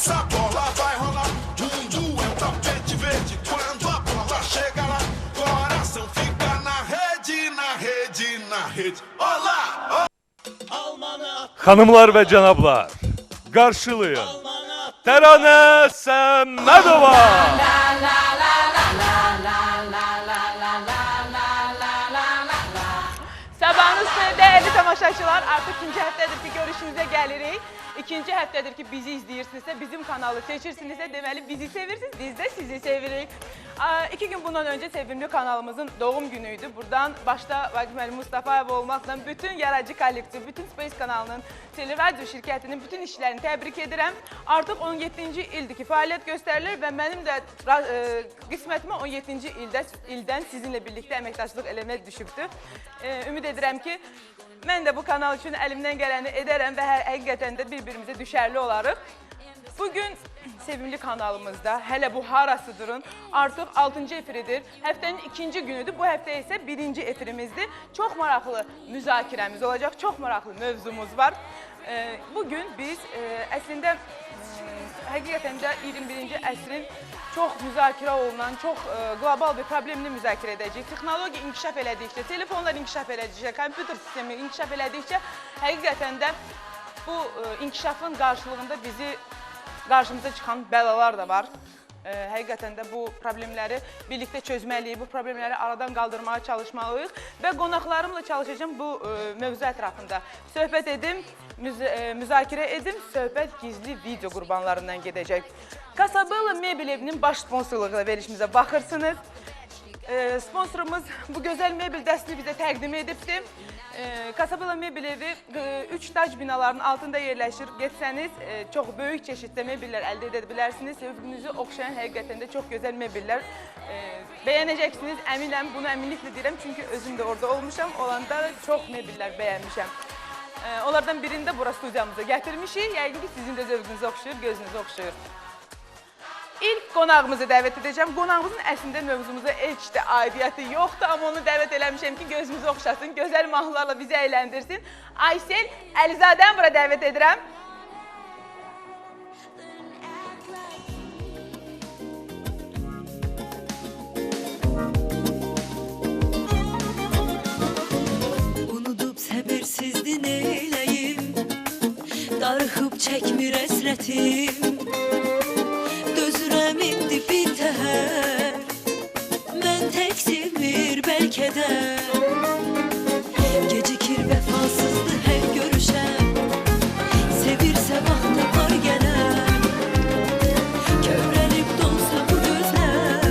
essa bola vai rolar. Mundo é um tapete verde quando a bola chega lá. Coração fica na rede, na rede, na rede. Olá! Hanımlar ve canablar, karşılayın Terane Səmmədova. Sabahınız xeyir değerli tamaşaçılar. Artık ikinci həftədir ki görüşünüze gelirik. İkinci həftədir ki bizi izləyirsinizsə, bizim kanalı seçirsinizsə, deməli bizi sevirsiniz, biz de sizi sevirik. 2 gün bundan önce sevimli kanalımızın doğum günüydü. Buradan başta Vaqif müəllim Mustafayev olmaqla bütün yaradıcı kollektiv, bütün Space kanalının, teleradyo şirkətinin bütün işlərini təbrik edirəm. Artıq 17-ci ildir ki fəaliyyət göstərilir və mənim də qismətimə 17-ci ildən sizinlə birlikdə əməkdaşlıq eləmək düşübdür. Ümid edirəm ki, mən də bu kanal üçün əlimdən gələni edərəm və həqiqətən də bir-birimizə düşərli olarıq. Bugün sevimli kanalımızda, hələ bu harasıdırın, artıq 6-cı efiridir. Həftənin 2-ci günüdür, bu həftə isə 1-ci efirimizdir. Çox maraqlı müzakirəmiz olacaq, çox maraqlı mövzumuz var. Bugün biz əslində həqiqətən də 21-ci əsrin çox müzakirə olunan, çox qlobal bir problemini müzakirə edəcəyik. Texnologiya inkişaf elədikcə, telefonlar inkişaf elədikcə, kompüter sistemi inkişaf elədikcə həqiqətən də bu inkişafın qarşılığında qarşımıza çıxan bəlalar da var. Həqiqətən də bu problemləri birlikdə çözməliyik, bu problemləri aradan qaldırmağa çalışmalıyıq və qonaqlarımla çalışacağım bu mövzu ətrafında söhbət edim, müzakirə edim, söhbət gizli video qurbanlarından gedəcək. Casabella Mebel evinin baş sponsorluğuyla verilişimizə baxırsınız. Sponsorumuz bu gözəl mebel dəstini bizə təqdim edibdir. Casabella Mebel evi 3 tac binalarının altında yerləşir. Getsəniz çox böyük çeşiddə mebellər əldə edə bilərsiniz. Özünüzü oxşayan həqiqətən də çox gözəl mebellər bəyənəcəksiniz. Əminəm, bunu əminliklə deyirəm çünki özüm də orada olmuşam. Olanda çox mebellər bəyənmişəm. Onlardan birini də bura studiyamıza gətirmişik. Yəqin ki sizin də zövqünüzü oxşayır, gözünüzü oxşayır. İlk qonağımızı dəvət edəcəm. Qonağımızın əslində mövzumuza heç də aidiyyəti yoxdur, amma onu dəvət eləmişəm ki, gözümüzü oxşasın, gözəl mahnılarla bizi əyləndirsin. Aysel Əlizadəni bura dəvət edirəm. Unudub səbirsizdi neyləyim, darıxıb çəkmir əsrətim. Dözürəm indi bir təhər, mən tək sevmir bəlkə də. Gecikir vəfasızdır hər görüşəm, sevirsə vaxtı var gələn. Kövrəlib dolsa bu gözlər,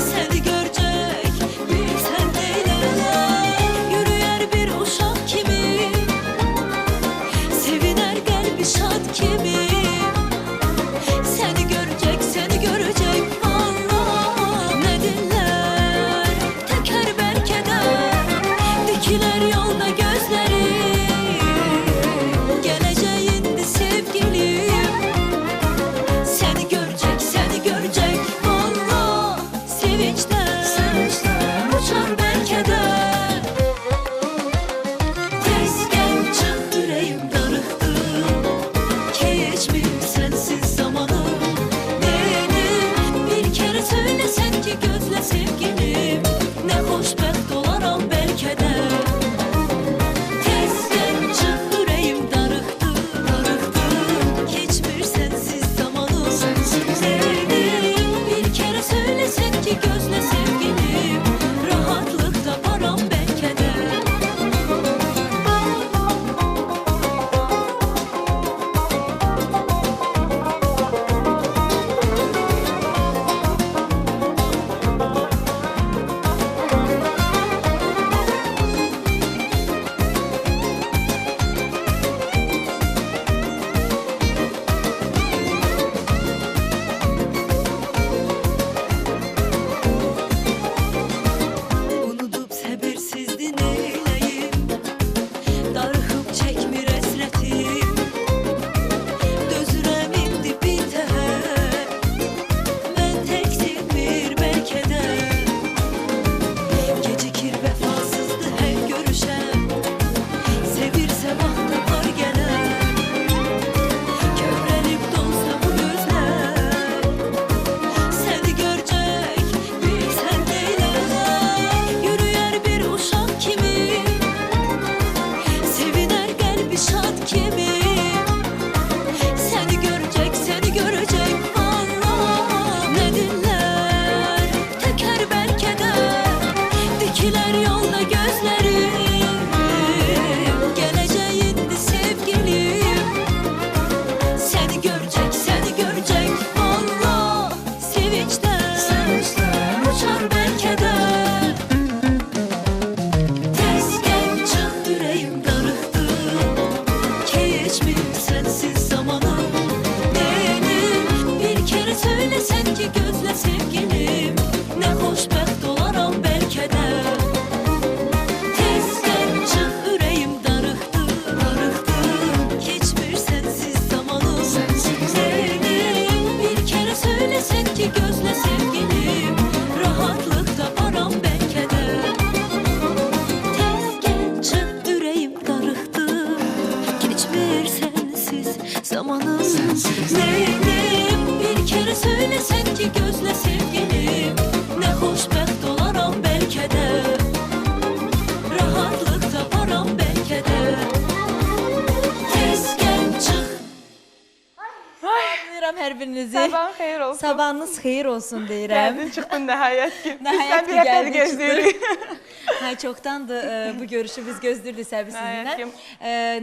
səni görcək bilsən deylər. Yürüyər bir uşaq kimi, sevinər qəlbi şad kimi. Sevir sevahda var gelen, kövrelip kalbi şad kimi. Seni görecek Allah. Ne diller teker belki de, dikiler yolda gözlerim. Geleceğindi sevgilim. Seni görecek Allah. Sevinçten uçar belki de. Tez gel çık yüreğim darıktı. Geçmir sensiz zamanım. Benim bir kere söylesen ki gözle sevgilim. Ne hoşbext olaram belki de. Tez gel çık yüreğim darıktı. Geçmir sensiz zamanım. Benim bir kere söylesen ki gözle sevgilim. Rahatlık taparam belki de. Tez gel çık yüreğim darıktı. Geçmir sensiz zamanım. Benim bir kere söylesen ki gözle sevgilim. Ne hoşbext olaram belki de. Rahatlık taparam belki de. Tez gel çık. Salamlayıram hər birinizi. Sabahın xeyir olsun. Sabahınız xeyir olsun deyirəm. Gəldin, çıxdın nəhayət ki. Nəhayət Bizdən ki, bir həftədir gəldin, gözləyirik. Hə, çoxdandır bu görüşü biz gözlürdük Nəhayət səbirsindən. ki.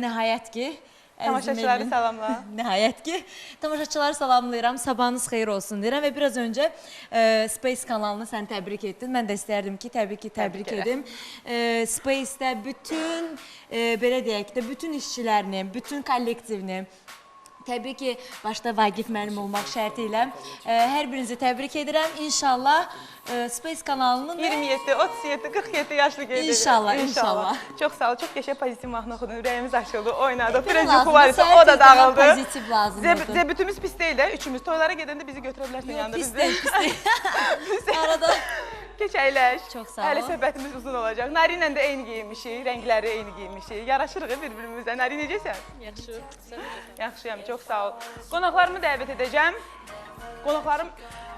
Nəhayət ki. Tamaşaçıları Elvin. salamla. Nəhayət ki. Tamaşaçıları salamlayıram. Sabahınız xeyir olsun deyirəm və biraz öncə Space kanalını sən təbrik etdin. Mən də istərdim ki, təbii ki, təbrik elə. edim. Space-də bütün belə deyək də bütün işçilərini, bütün kollektivini, təbii ki, başda Vaqif müəllim olmaq şərti ilə hər birinizi təbrik edirəm. İnşallah Space kanalının 27, 37, 47 yaşlı qeyd İnşallah, edirəm. inşallah. Çox sağ ol, çox qəşəng pozitiv mahnı oxudun. Ürəyimiz açıldı, oynadı. Lazımdır, Firəcik var isə səhər o da tezdən dağıldı. Pozitiv lazımdır. Debütümüz pis deyil də, üçümüz. Toylara gedəndə bizi götürə bilərsən yanında Pis bizi. deyil, pis deyil. Arada Keç əyləş. Çox sağ Hələ ol. söhbətimiz uzun olacaq. Nari ilə də eyni geyinmişik, rəngləri eyni geyinmişik. Yaraşırıq bir-birimizə. Nari necəsən? Yaxşı, sən necəsən? Yaxşıyam, çox sağ ol. Qonaqlarımı dəvət edəcəm. Qonaqlarım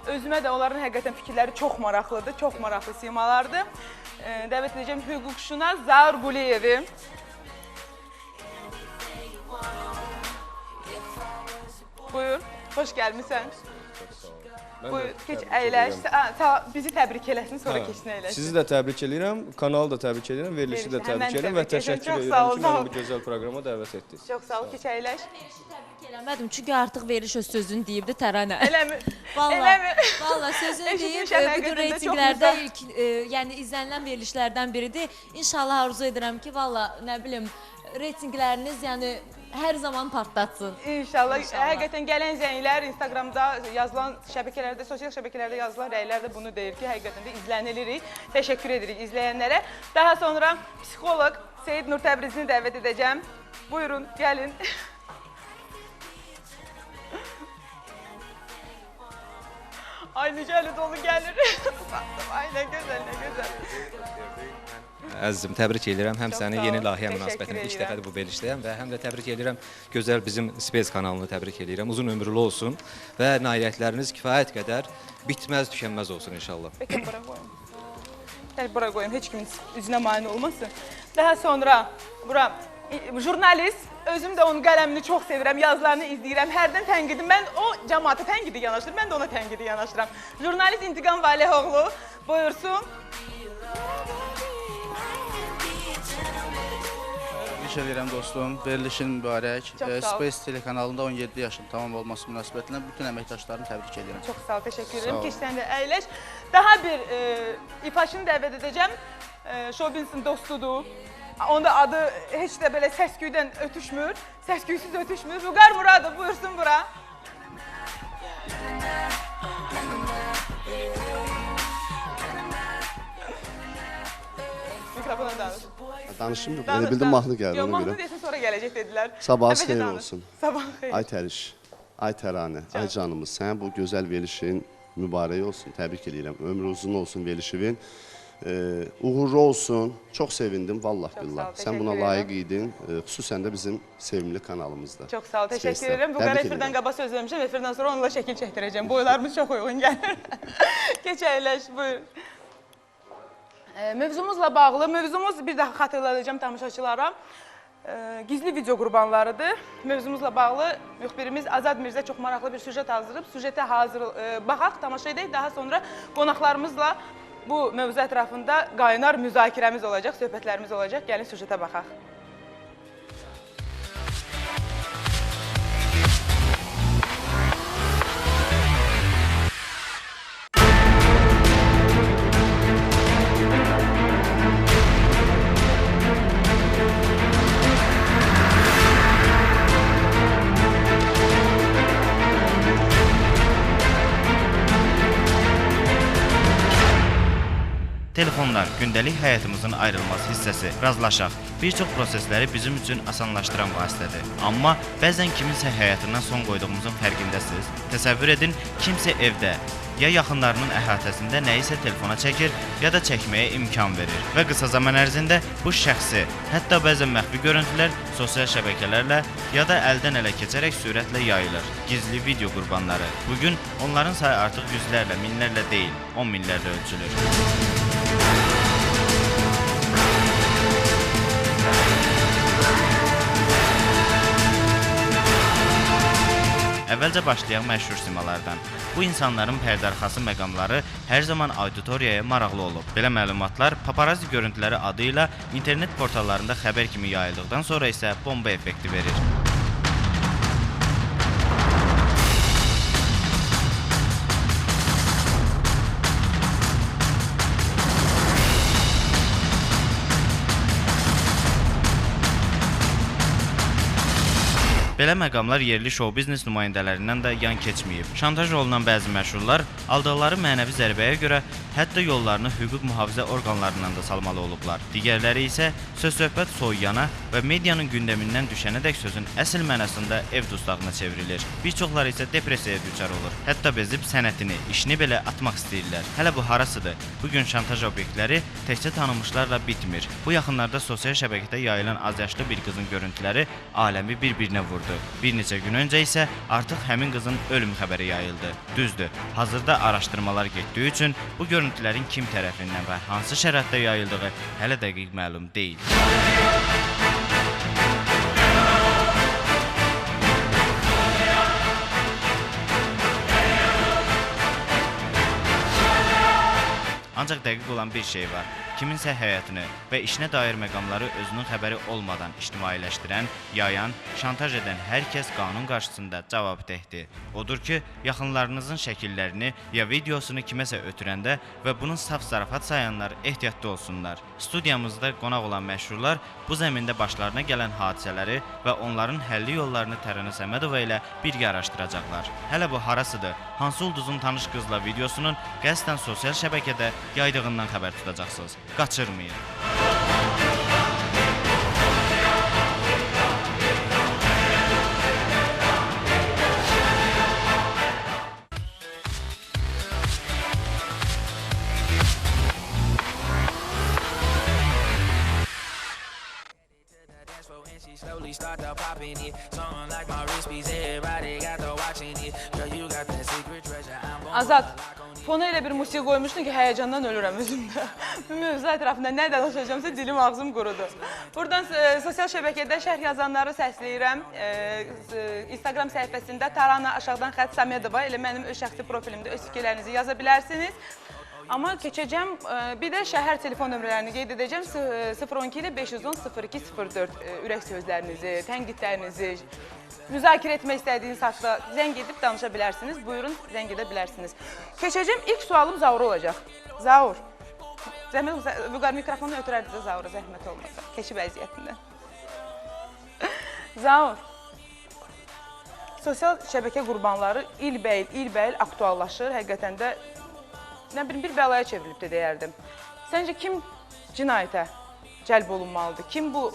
özümə də onların həqiqətən fikirləri çox maraqlıdır, çox maraqlı simalardır. Dəvət edəcəm hüquqşünas Zaur Quliyevi. Buyur, xoş gəlmisən. Buyur, keç əyləş. Bizi təbrik eləsin, sonra keçsin əyləş. Sizi də təbrik edirəm, kanalı da təbrik edirəm, verilişi də Verilişi, həmən təbrik edirəm və təbrik edirəm. təşəkkür Çox sağ ol, edirəm ki, sağ ol. məni bu gözəl proqrama dəvət etdiniz. Çox sağ ol, keç əyləş. eləmədim çünki artıq veriliş öz sözünü deyibdi Təranə. Eləmi? Vallahi, Eləmi? vallahi sözünü deyib Eşitmişəm, bu həqiqətən gün də reytinqlərdə çox ilk yəni izlənilən verilişlərdən biridir. İnşallah arzu edirəm ki, vallahi nə bilim reytinqləriniz yəni hər zaman partlatsın. İnşallah. Həqiqətən gələn zənglər Instagramda yazılan şəbəkələrdə, sosial şəbəkələrdə yazılan rəylər də bunu deyir ki, həqiqətən də izlənilirik. Təşəkkür edirik izləyənlərə. Daha sonra psixoloq Seyid Nur Təbrizini dəvət edəcəm. Buyurun, gəlin. Ay necə əli dolu gəlir. Ay nə gözəl, nə gözəl. Əzizim, təbrik edirəm. Həm Çox səni sağ ol, yeni layihə təşəkkür münasibətilə ilk edirəm. dəfədir bu verilişdəyəm və həm də təbrik edirəm gözəl bizim Space kanalını təbrik edirəm. Uzun ömürlü olsun və nailiyyətləriniz kifayət qədər bitməz, tükənməz olsun inşallah. Bəlkə bura qoyun. Gəl bura qoyun, heç kimin üzünə mane olmasın. Daha sonra bura jurnalist, özüm də onun qələmini çox sevirəm, yazılarını izləyirəm. Hərdən tənqidim, mən o cəmaata tənqidi yanaşdırım, mən də ona tənqidi yanaşdıram. Jurnalist İntiqam Valihoğlu, buyursun. Təşəkkür edirəm dostum. Verilişin mübarək. Çox sağ ol. Space telekanalında 17 yaşım tamam olması münasibətilə bütün əməkdaşlarımı təbrik edirəm. Çox sağ ol, təşəkkür Sağ edirəm. ol. Keçsən də əyləş. Daha bir ifaçını dəvət edəcəm. Şoubizin dostudur. Onda adı heç də belə səsküydən ötüşmür. Səsküysüz ötüşmür. Vüqar Muradov buyursun bura. Mikrofona danış. Danışım yox, elə bildim mahnı gəldi Yox, ona mahnı görə. desin sonra gələcək dedilər. Sabahınız Əvvəlcə xeyir danış. olsun. Sabah xeyir. Ay Təriş, ay Təranə, ay canımız, sənin bu gözəl verilişin mübarək olsun, təbrik edirəm. Ömrü uzun olsun verilişin. Uğurlu olsun. Çox sevindim, vallah Çox billah. sağ ol, Sən buna təşəkkür layiq idin, xüsusən də bizim sevimli kanalımızda. Çox sağ ol, təşəkkür Space-də. edirəm. Bu Təbrik qədər efirdən edirəm. qaba söz vermişəm, efirdən sonra onunla şəkil çəkdirəcəm. Boylarımız çox uyğun gəlir. Keç əyləş, buyur. Mövzumuzla bağlı, mövzumuz bir daha xatırladacağım tamaşaçılara. Gizli video qurbanlarıdır. Mövzumuzla bağlı müxbirimiz Azad Mirzə çox maraqlı bir süjet hazırlayıb. Süjetə baxaq, tamaşa edək. Daha sonra qonaqlarımızla bu mövzu ətrafında qaynar müzakirəmiz olacaq, söhbətlərimiz olacaq. Gəlin süjetə baxaq. Telefonlar gündəlik həyatımızın ayrılmaz hissəsi. Razılaşaq, bir çox prosesləri bizim üçün asanlaşdıran vasitədir. Amma bəzən kiminsə həyatından son qoyduğumuzun fərqindəsiniz. Təsəvvür edin, kimsə evdə ya yaxınlarının əhatəsində nəyisə telefona çəkir, ya da çəkməyə imkan verir. Və qısa zaman ərzində bu şəxsi, hətta bəzən məxfi görüntülər sosial şəbəkələrlə ya da əldən ələ keçərək sürətlə yayılır. Gizli video qurbanları. Bugün onların sayı artıq yüzlərlə, minlərlə deyil, 10 minlərlə ölçülür. Əvvəlcə başlayaq məşhur simalardan. Bu insanların pərdəarxası məqamları hər zaman auditoriyaya maraqlı olub. Belə məlumatlar paparazzi görüntüləri adı ilə internet portallarında xəbər kimi yayıldıqdan sonra isə bomba effekti verir. Belə məqamlar yerli şou-biznes nümayəndələrindən də yan keçməyib. Şantaj olunan bəzi məşhurlar aldıqları mənəvi zərbəyə görə hətta yollarını hüquq mühafizə orqanlarından da salmalı olublar. Digərləri isə söz-söhbət soyuyana və medianın gündəmindən düşənədək sözün əsl mənasında ev dustağına çevrilir. Bir çoxları isə depressiyaya düçar olur. Hətta bezib sənətini, işini belə atmaq istəyirlər. Hələ bu harasıdır? Bugün şantaj obyektləri təkcə tanınmışlarla bitmir. Bu yaxınlarda sosial şəbəkədə yayılan azyaşlı bir qızın görüntüləri aləmi bir-birinə vurdu. Bir neçə gün öncə isə artıq həmin qızın ölüm xəbəri yayıldı. Düzdür, hazırda araşdırmalar getdiyi üçün bu görüntülərin kim tərəfindən və hansı şəraitdə yayıldığı hələ dəqiq məlum deyil. Ancaq dəqiq olan bir şey var. Kiminsə həyatını və işinə dair məqamları özünün xəbəri olmadan ictimailəşdirən, yayan, şantaj edən hər kəs qanun qarşısında cavabdehdir. Odur ki, yaxınlarınızın şəkillərini ya videosunu kiməsə ötürəndə və bunu saf zarafat sayanlar ehtiyatlı olsunlar. Studiyamızda qonaq olan məşhurlar bu zəmində başlarına gələn hadisələri və onların həlli yollarını Təranə Səmədova ilə birgə araşdıracaqlar. Hələ bu harasıdır? Hansı ulduzun tanış qızla videosunun qəsdən sosial şəbəkədə yaydığından xəbər tutacaqsınız. Qaçırmayın. Azad, fona elə bir musiqi qoymuşdun ki, həyəcandan ölürəm özümdə. Bu mövzu ətrafında nə danışacağımsa dilim ağzım qurudu. Buradan sosial şəbəkədə şərh yazanları səsləyirəm. Instagram səhifəsində Tarana aşağıdan xətt Səmədova, elə mənim öz şəxsi profilimdə öz fikirlərinizi yaza bilərsiniz. Amma keçəcəm, bir də şəhər telefon nömrələrini qeyd edəcəm. 012-510-0204 ürək sözlərinizi, tənqidlərinizi, müzakirə etmək istədiyiniz haqda zəng edib danışa bilərsiniz. Buyurun, zəng edə bilərsiniz. Keçəcəm, ilk sualım Zaur olacaq. Zaur, Vüqar mikrofonu ötürərdi də Zaura, zəhmət olmasa, keçib əziyyətindən. Zaur, sosial şəbəkə qurbanları ilbəil aktuallaşır, həqiqətən də bir bəlaya çevrilib də deyərdim. Səncə kim cinayətə cəlb olunmalıdır? Kim bu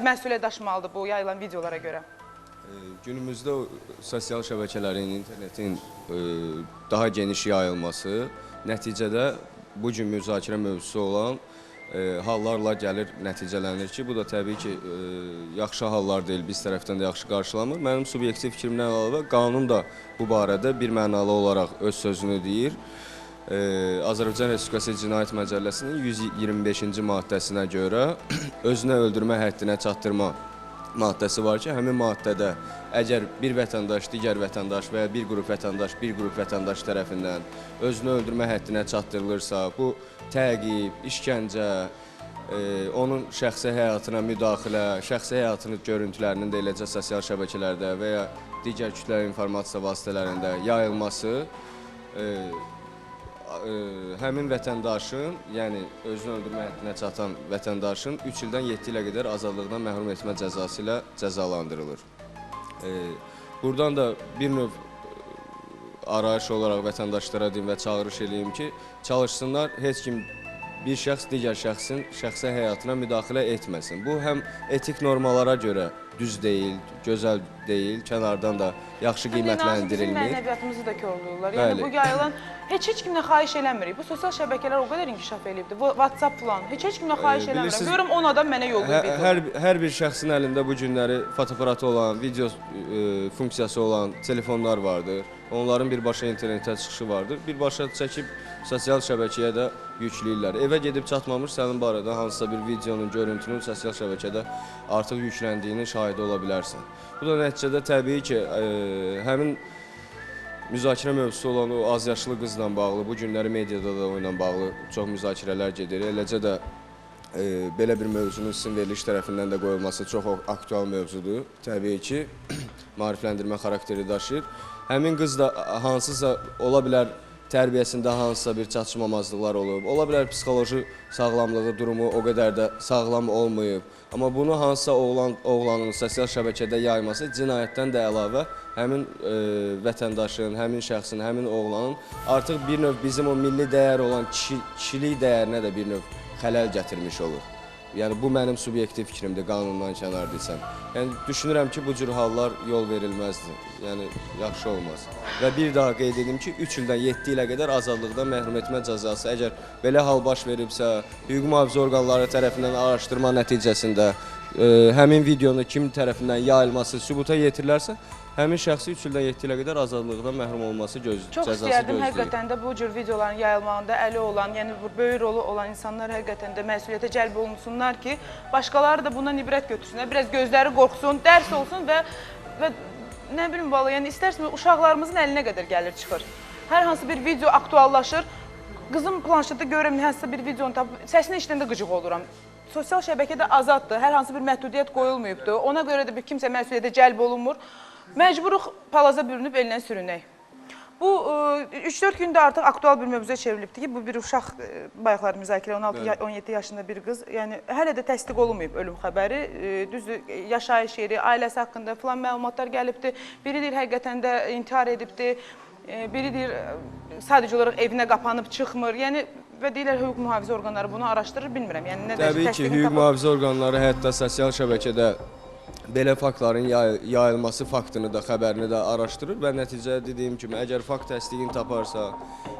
məsuliyyət daşımalıdır bu yayılan videolara görə? Günümüzdə sosial şəbəkələrin, internetin daha geniş yayılması nəticədə bu gün müzakirə mövzusu olan hallarla gəlir, nəticələnir ki, bu da təbii ki, yaxşı hallar deyil, biz tərəfdən də yaxşı qarşılanmır. Mənim subyektiv fikrimdən əlavə qanun da bu barədə bir mənalı olaraq öz sözünü deyir. Azərbaycan Respublikası Cinayət Məcəlləsinin 125-ci maddəsinə görə özünə öldürmə həddinə çatdırma maddəsi var ki, həmin maddədə əgər bir vətəndaş, digər vətəndaş və ya bir qrup vətəndaş tərəfindən özünü öldürmə həddinə çatdırılırsa, bu təqib, işgəncə, onun şəxsi həyatına müdaxilə, şəxsi həyatının görüntülərinin də eləcə sosial şəbəkələrdə və ya digər kütləvi informasiya vasitələrində yayılması həmin vətəndaşın, yəni özünü öldürmə həddinə çatan vətəndaşın 3 ildən 7 ilə qədər azadlıqdan məhrum etmə cəzası ilə cəzalandırılır. Buradan da bir növ arayış olaraq vətəndaşlara deyim və çağırış edeyim ki, çalışsınlar, heç kim bir şəxs digər şəxsin şəxsi həyatına müdaxilə etməsin. Bu həm etik normalara görə düz deyil, gözəl deyil, kənardan da yaxşı qiymətləndirilmir. Bizim mənəviyyatımızı da korluyurlar. Yəni bu yayılan heç kimlə xahiş eləmirik. Bu sosial şəbəkələr o qədər inkişaf eləyibdir. WhatsApp falan heç kimlə xahiş eləmirəm. Görüm 10 adam mənə yollayıb video. Hər bir şəxsin əlində bu günləri fotoaparatı olan, video funksiyası olan telefonlar vardır. Onların birbaşa internetə çıxışı vardır. Birbaşa çəkib sosial şəbəkəyə də yükləyirlər. Evə gedib çatmamış sənin barədə hansısa bir videonun, görüntünün sosial şəbəkədə artıq yükləndiyinin şahidi ola bilərsən. Bu da nəticədə təbii ki, həmin müzakirə mövzusu olan o azyaşlı qızla bağlı, bu günləri mediada da onunla bağlı çox müzakirələr gedir. Eləcə də belə bir mövzunun sizin veriliş tərəfindən də qoyulması çox aktual mövzudur. Təbii ki, maarifləndirmə xarakteri daşıyır. Həmin qız da hansısa ola bilər tərbiyəsində hansısa bir çatışmamazlıqlar olub, ola bilər psixoloji sağlamlığı durumu o qədər də sağlam olmayıb. Amma bunu hansısa oğlanın sosial şəbəkədə yayması cinayətdən də əlavə həmin vətəndaşın, həmin şəxsin, həmin oğlanın artıq bir növ bizim o milli dəyər olan kişilik dəyərinə də bir növ xələl gətirmiş olur. Yəni bu mənim subyektiv fikrimdir, qanundan kənar desəm. Yəni düşünürəm ki, bu cür hallar yol verilməzdir. Yəni yaxşı olmaz. Və bir daha qeyd edim ki, 3 ildən 7 ilə qədər azadlıqdan məhrum etmə cəzası əgər belə hal baş veribsə, hüquq mühafizə orqanları tərəfindən araşdırma nəticəsində həmin videonu kim tərəfindən yayılması sübuta yetirilərsə, həmin şəxsi 3 ildən 7 ilə qədər azadlıqdan məhrum olması cəzası gözləyir. Çox istəyərdim həqiqətən də bu cür videoların yayılmağında əli olan, yəni böyük rolu olan insanlar həqiqətən də məsuliyyətə cəlb olunsunlar ki, başqaları da bundan ibrət götürsünlər, biraz gözləri qorxsun, dərs olsun və nə bilim valla, yəni istərsiniz uşaqlarımızın əlinə qədər gəlir çıxır. Hər hansı bir video aktuallaşır, qızım planşetdə görürəm hansısa bir videonu tapıb, səsini eşidəndə qıcıq oluram. Sosial şəbəkədə azaddır, hər hansı bir məhdudiyyət qoyulmayıbdır, ona görə də kimsə məsuliyyətə cəlb olunmur. Məcburuq palaza bürünüb elinə sürünək. Bu 3-4 gündə artıq aktual bir mövzuya çevrilibdir ki, bu bir uşaq bayaqlar müzakirə 16-17 yaşında bir qız, yəni hələ də təsdiq olunmayıb ölüm xəbəri, düzdür, yaşayış yeri, ailəsi haqqında filan məlumatlar gəlibdir. Biri deyir həqiqətən də intihar edibdir, biri deyir sadəcə olaraq evinə qapanıb çıxmır. Yəni və deyirlər hüquq mühafizə orqanları bunu araşdırır, bilmirəm. Yəni nə təbii ki, hüquq mühafizə orqanları hətta sosial şəbəkədə belə faktların yayılması faktını da, xəbərini də araşdırır və nəticədə dediyim kimi, əgər fakt təsdiqini taparsa,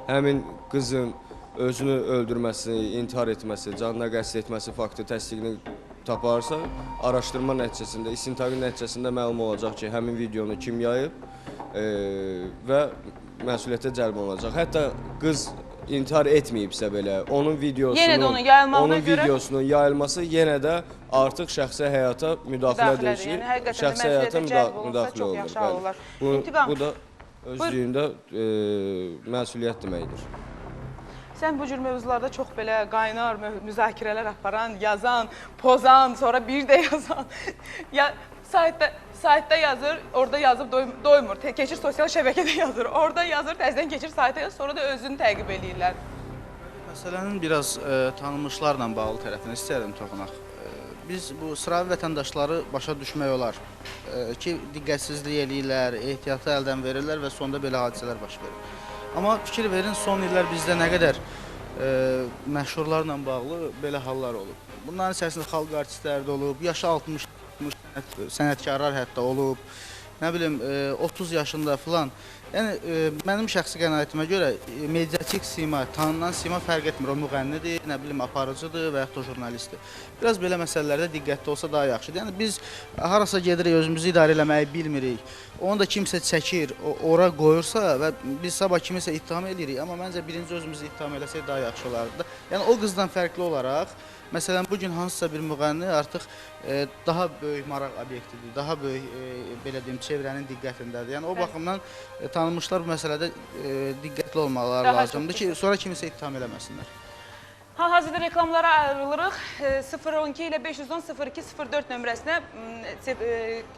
həmin qızın özünü öldürməsi, intihar etməsi, canına qəsd etməsi faktı təsdiqini taparsa, araşdırma nəticəsində, istintaqın nəticəsində məlum olacaq ki, həmin videonu kim yayıb və məsuliyyətə cəlb olunacaq. Hətta qız intihar etməyibsə belə, onun videosunun yayılması yenə də artıq şəxsi həyata müdaxilədir ki, şəxsi həyata müdaxilə olur. Bu da özlüyündə məsuliyyət deməkdir. Sən bu cür mövzularda çox belə qaynar müzakirələr aparan, yazan, pozan, sonra bir də yazan, saytda yazır, orada yazıb doymur, keçir sosial şəbəkədə yazır, orada yazır, təzədən keçir sayta yazır, sonra da özünü təqib eləyirlər. Məsələnin biraz tanınmışlarla bağlı tərəfinə istəyirəm toxunaq. Biz bu sıravi vətəndaşları başa düşmək olar ki, diqqətsizlik eləyirlər, ehtiyatı əldən verirlər və sonda belə hadisələr baş verir. Amma fikir verin, son illər bizdə nə qədər məşhurlarla bağlı belə hallar olub. Bunların içərisində xalq artistləri də olub, yaşı 60 sənətkarlar hətta olub. nə bilim 30 yaşında filan. Yəni mənim şəxsi qənaətimə görə mediatik sima, tanınan sima fərq etmir. O müğənnidir, nə bilim aparıcıdır və yaxud da jurnalistdir. Biraz belə məsələlərdə diqqətli olsa daha yaxşıdır. Yəni biz harasa gedirik, özümüzü idarə eləməyi bilmirik. Onu da kimsə çəkir, ora qoyursa və biz sabah kimisə ittiham edirik, amma məncə birinci özümüzü ittiham eləsək daha yaxşı olardı. Yəni o qızdan fərqli olaraq, məsələn bu gün hansısa bir müğənni artıq daha böyük maraq obyektidir, daha böyük belə deyim çevrənin diqqətindədir. Yəni o baxımdan tanınmışlar bu məsələdə diqqətli olmaları lazımdır ki, sonra kimisə ittiham eləməsinlər. Hal-hazırda reklamlara ayrılırıq. 012 ilə 510 0204 nömrəsinə,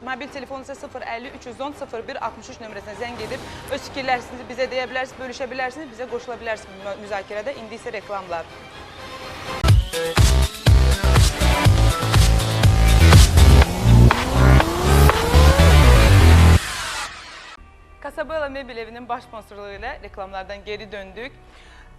mobil telefon isə 050 310 0163 nömrəsinə zəng edib öz fikirlərinizi bizə deyə bilərsiniz, bölüşə bilərsiniz, bizə qoşula bilərsiniz müzakirədə. İndi isə reklamlar. Casabella Mebel evinin baş sponsorluğu ilə reklamlardan geri döndük.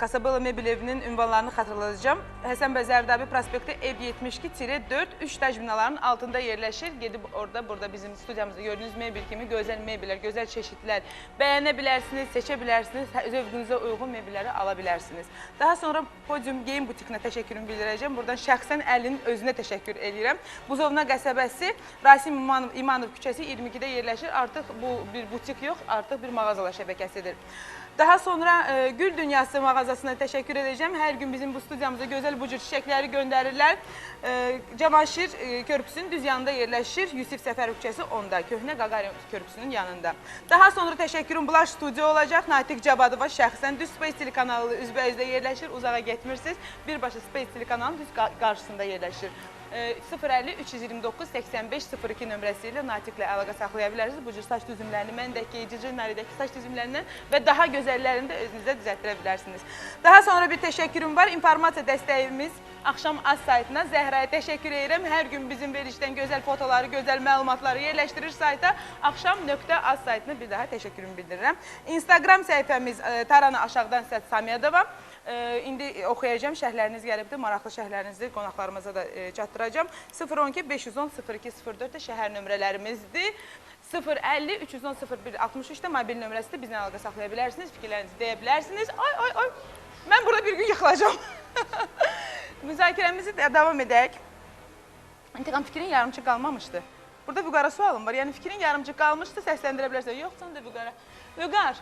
Casabella Mebel evinin ünvanlarını xatırladacağım. Həsən bəy Zərdabi prospekti ev 72-4 3 etaj binalarının altında yerləşir. Gedib burada bizim studiyamızda gördüyünüz mebel kimi gözəl mebellər, gözəl çeşidlər bəyənə bilərsiniz, seçə bilərsiniz, zövqünüzə uyğun mebelləri ala bilərsiniz. Daha sonra Podium Game Butikinə təşəkkürümü bildirəcəm. Buradan şəxsən Əlinin özünə təşəkkür edirəm. Buzovna qəsəbəsi Rasim İmanov küçəsi 22-də yerləşir. Artıq bu bir butik yox, artıq bir mağazalar şəbəkəsidir. Daha sonra Gül Dünyası mağazasına təşəkkür edəcəm. Hər gün bizim bu studiyamıza gözəl bu cür çiçəkləri göndərirlər. Cavanşir körpüsünün düz yanında yerləşir. Yusif Səfərov küçəsi 10-da, Köhnə Qaqaryan körpüsünün yanında. Daha sonra təşəkkürüm Bulaş Studio olacaq. Natiq Cabadova şəxsən düz Space telekanalı üzbəyüzdə yerləşir. Uzağa getmirsiniz. Birbaşa Space telekanalının düz qarşısında yerləşir. 050 329 85 02 nömrəsi ilə Natiqlə əlaqə saxlaya bilərsiniz. Bu cür saç düzümlərini, məndəki, Cici Naridəki saç düzümlərindən və daha gözəllərini də özünüzdə düzəltdirə bilərsiniz. Daha sonra bir təşəkkürüm var. İnformasiya dəstəyimiz Axşam Az saytına Zəhraya təşəkkür edirəm. Hər gün bizim verilişdən gözəl fotoları, gözəl məlumatları yerləşdirir sayta. Axşam.az saytına bir daha təşəkkürümü bildirirəm. Instagram səhifəmiz Tarana aşağıdan Sət Samiyadova. İndi oxuyacağım, şərhləriniz gəlibdir, maraqlı şərhlərinizi qonaqlarımıza da çatdıracağım. 012 510 0204 də şəhər nömrələrimizdir. 050 310 0163 də mobil nömrəsidir, bizlə əlaqə saxlaya bilərsiniz, fikirlərinizi deyə bilərsiniz. Ay, mən burada bir gün yıxılacağım. Müzakirəmizi davam edək. İntiqam fikrin yarımçı qalmamışdı. Burada Vüqara sualım var, yəni fikrin yarımçı qalmışdı, səsləndirə bilərsən. Yoxsan da Vüqara. Vüqar.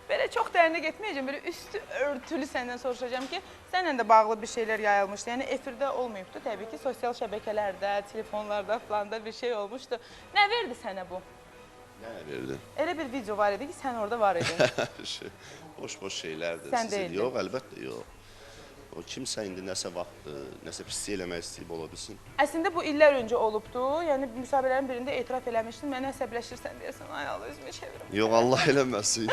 Belə çox dərinə getməyəcəm, belə üstü örtülü səndən soruşacağım ki, sənlə də bağlı bir şeylər yayılmışdı. Yəni efirdə olmayıbdı, təbii ki, sosial şəbəkələrdə, telefonlarda falan da bir şey olmuşdu. Nə verdi sənə bu? Nə verdi? Elə bir video var idi ki, sən orada var idin. Boş-boş şeylərdir. Sən deyildin. Yox, əlbəttə yox. O kimsə indi nəsə vaxtdır, nəsə pislik eləmək istəyib ola bilsin. Əslində bu illər öncə olubdu. Yəni müsahibələrin birində etiraf eləmişdin. Mənə əsəbləşirsən deyəsən, ay Allah özümü çevirim. Yox, Allah eləməsin.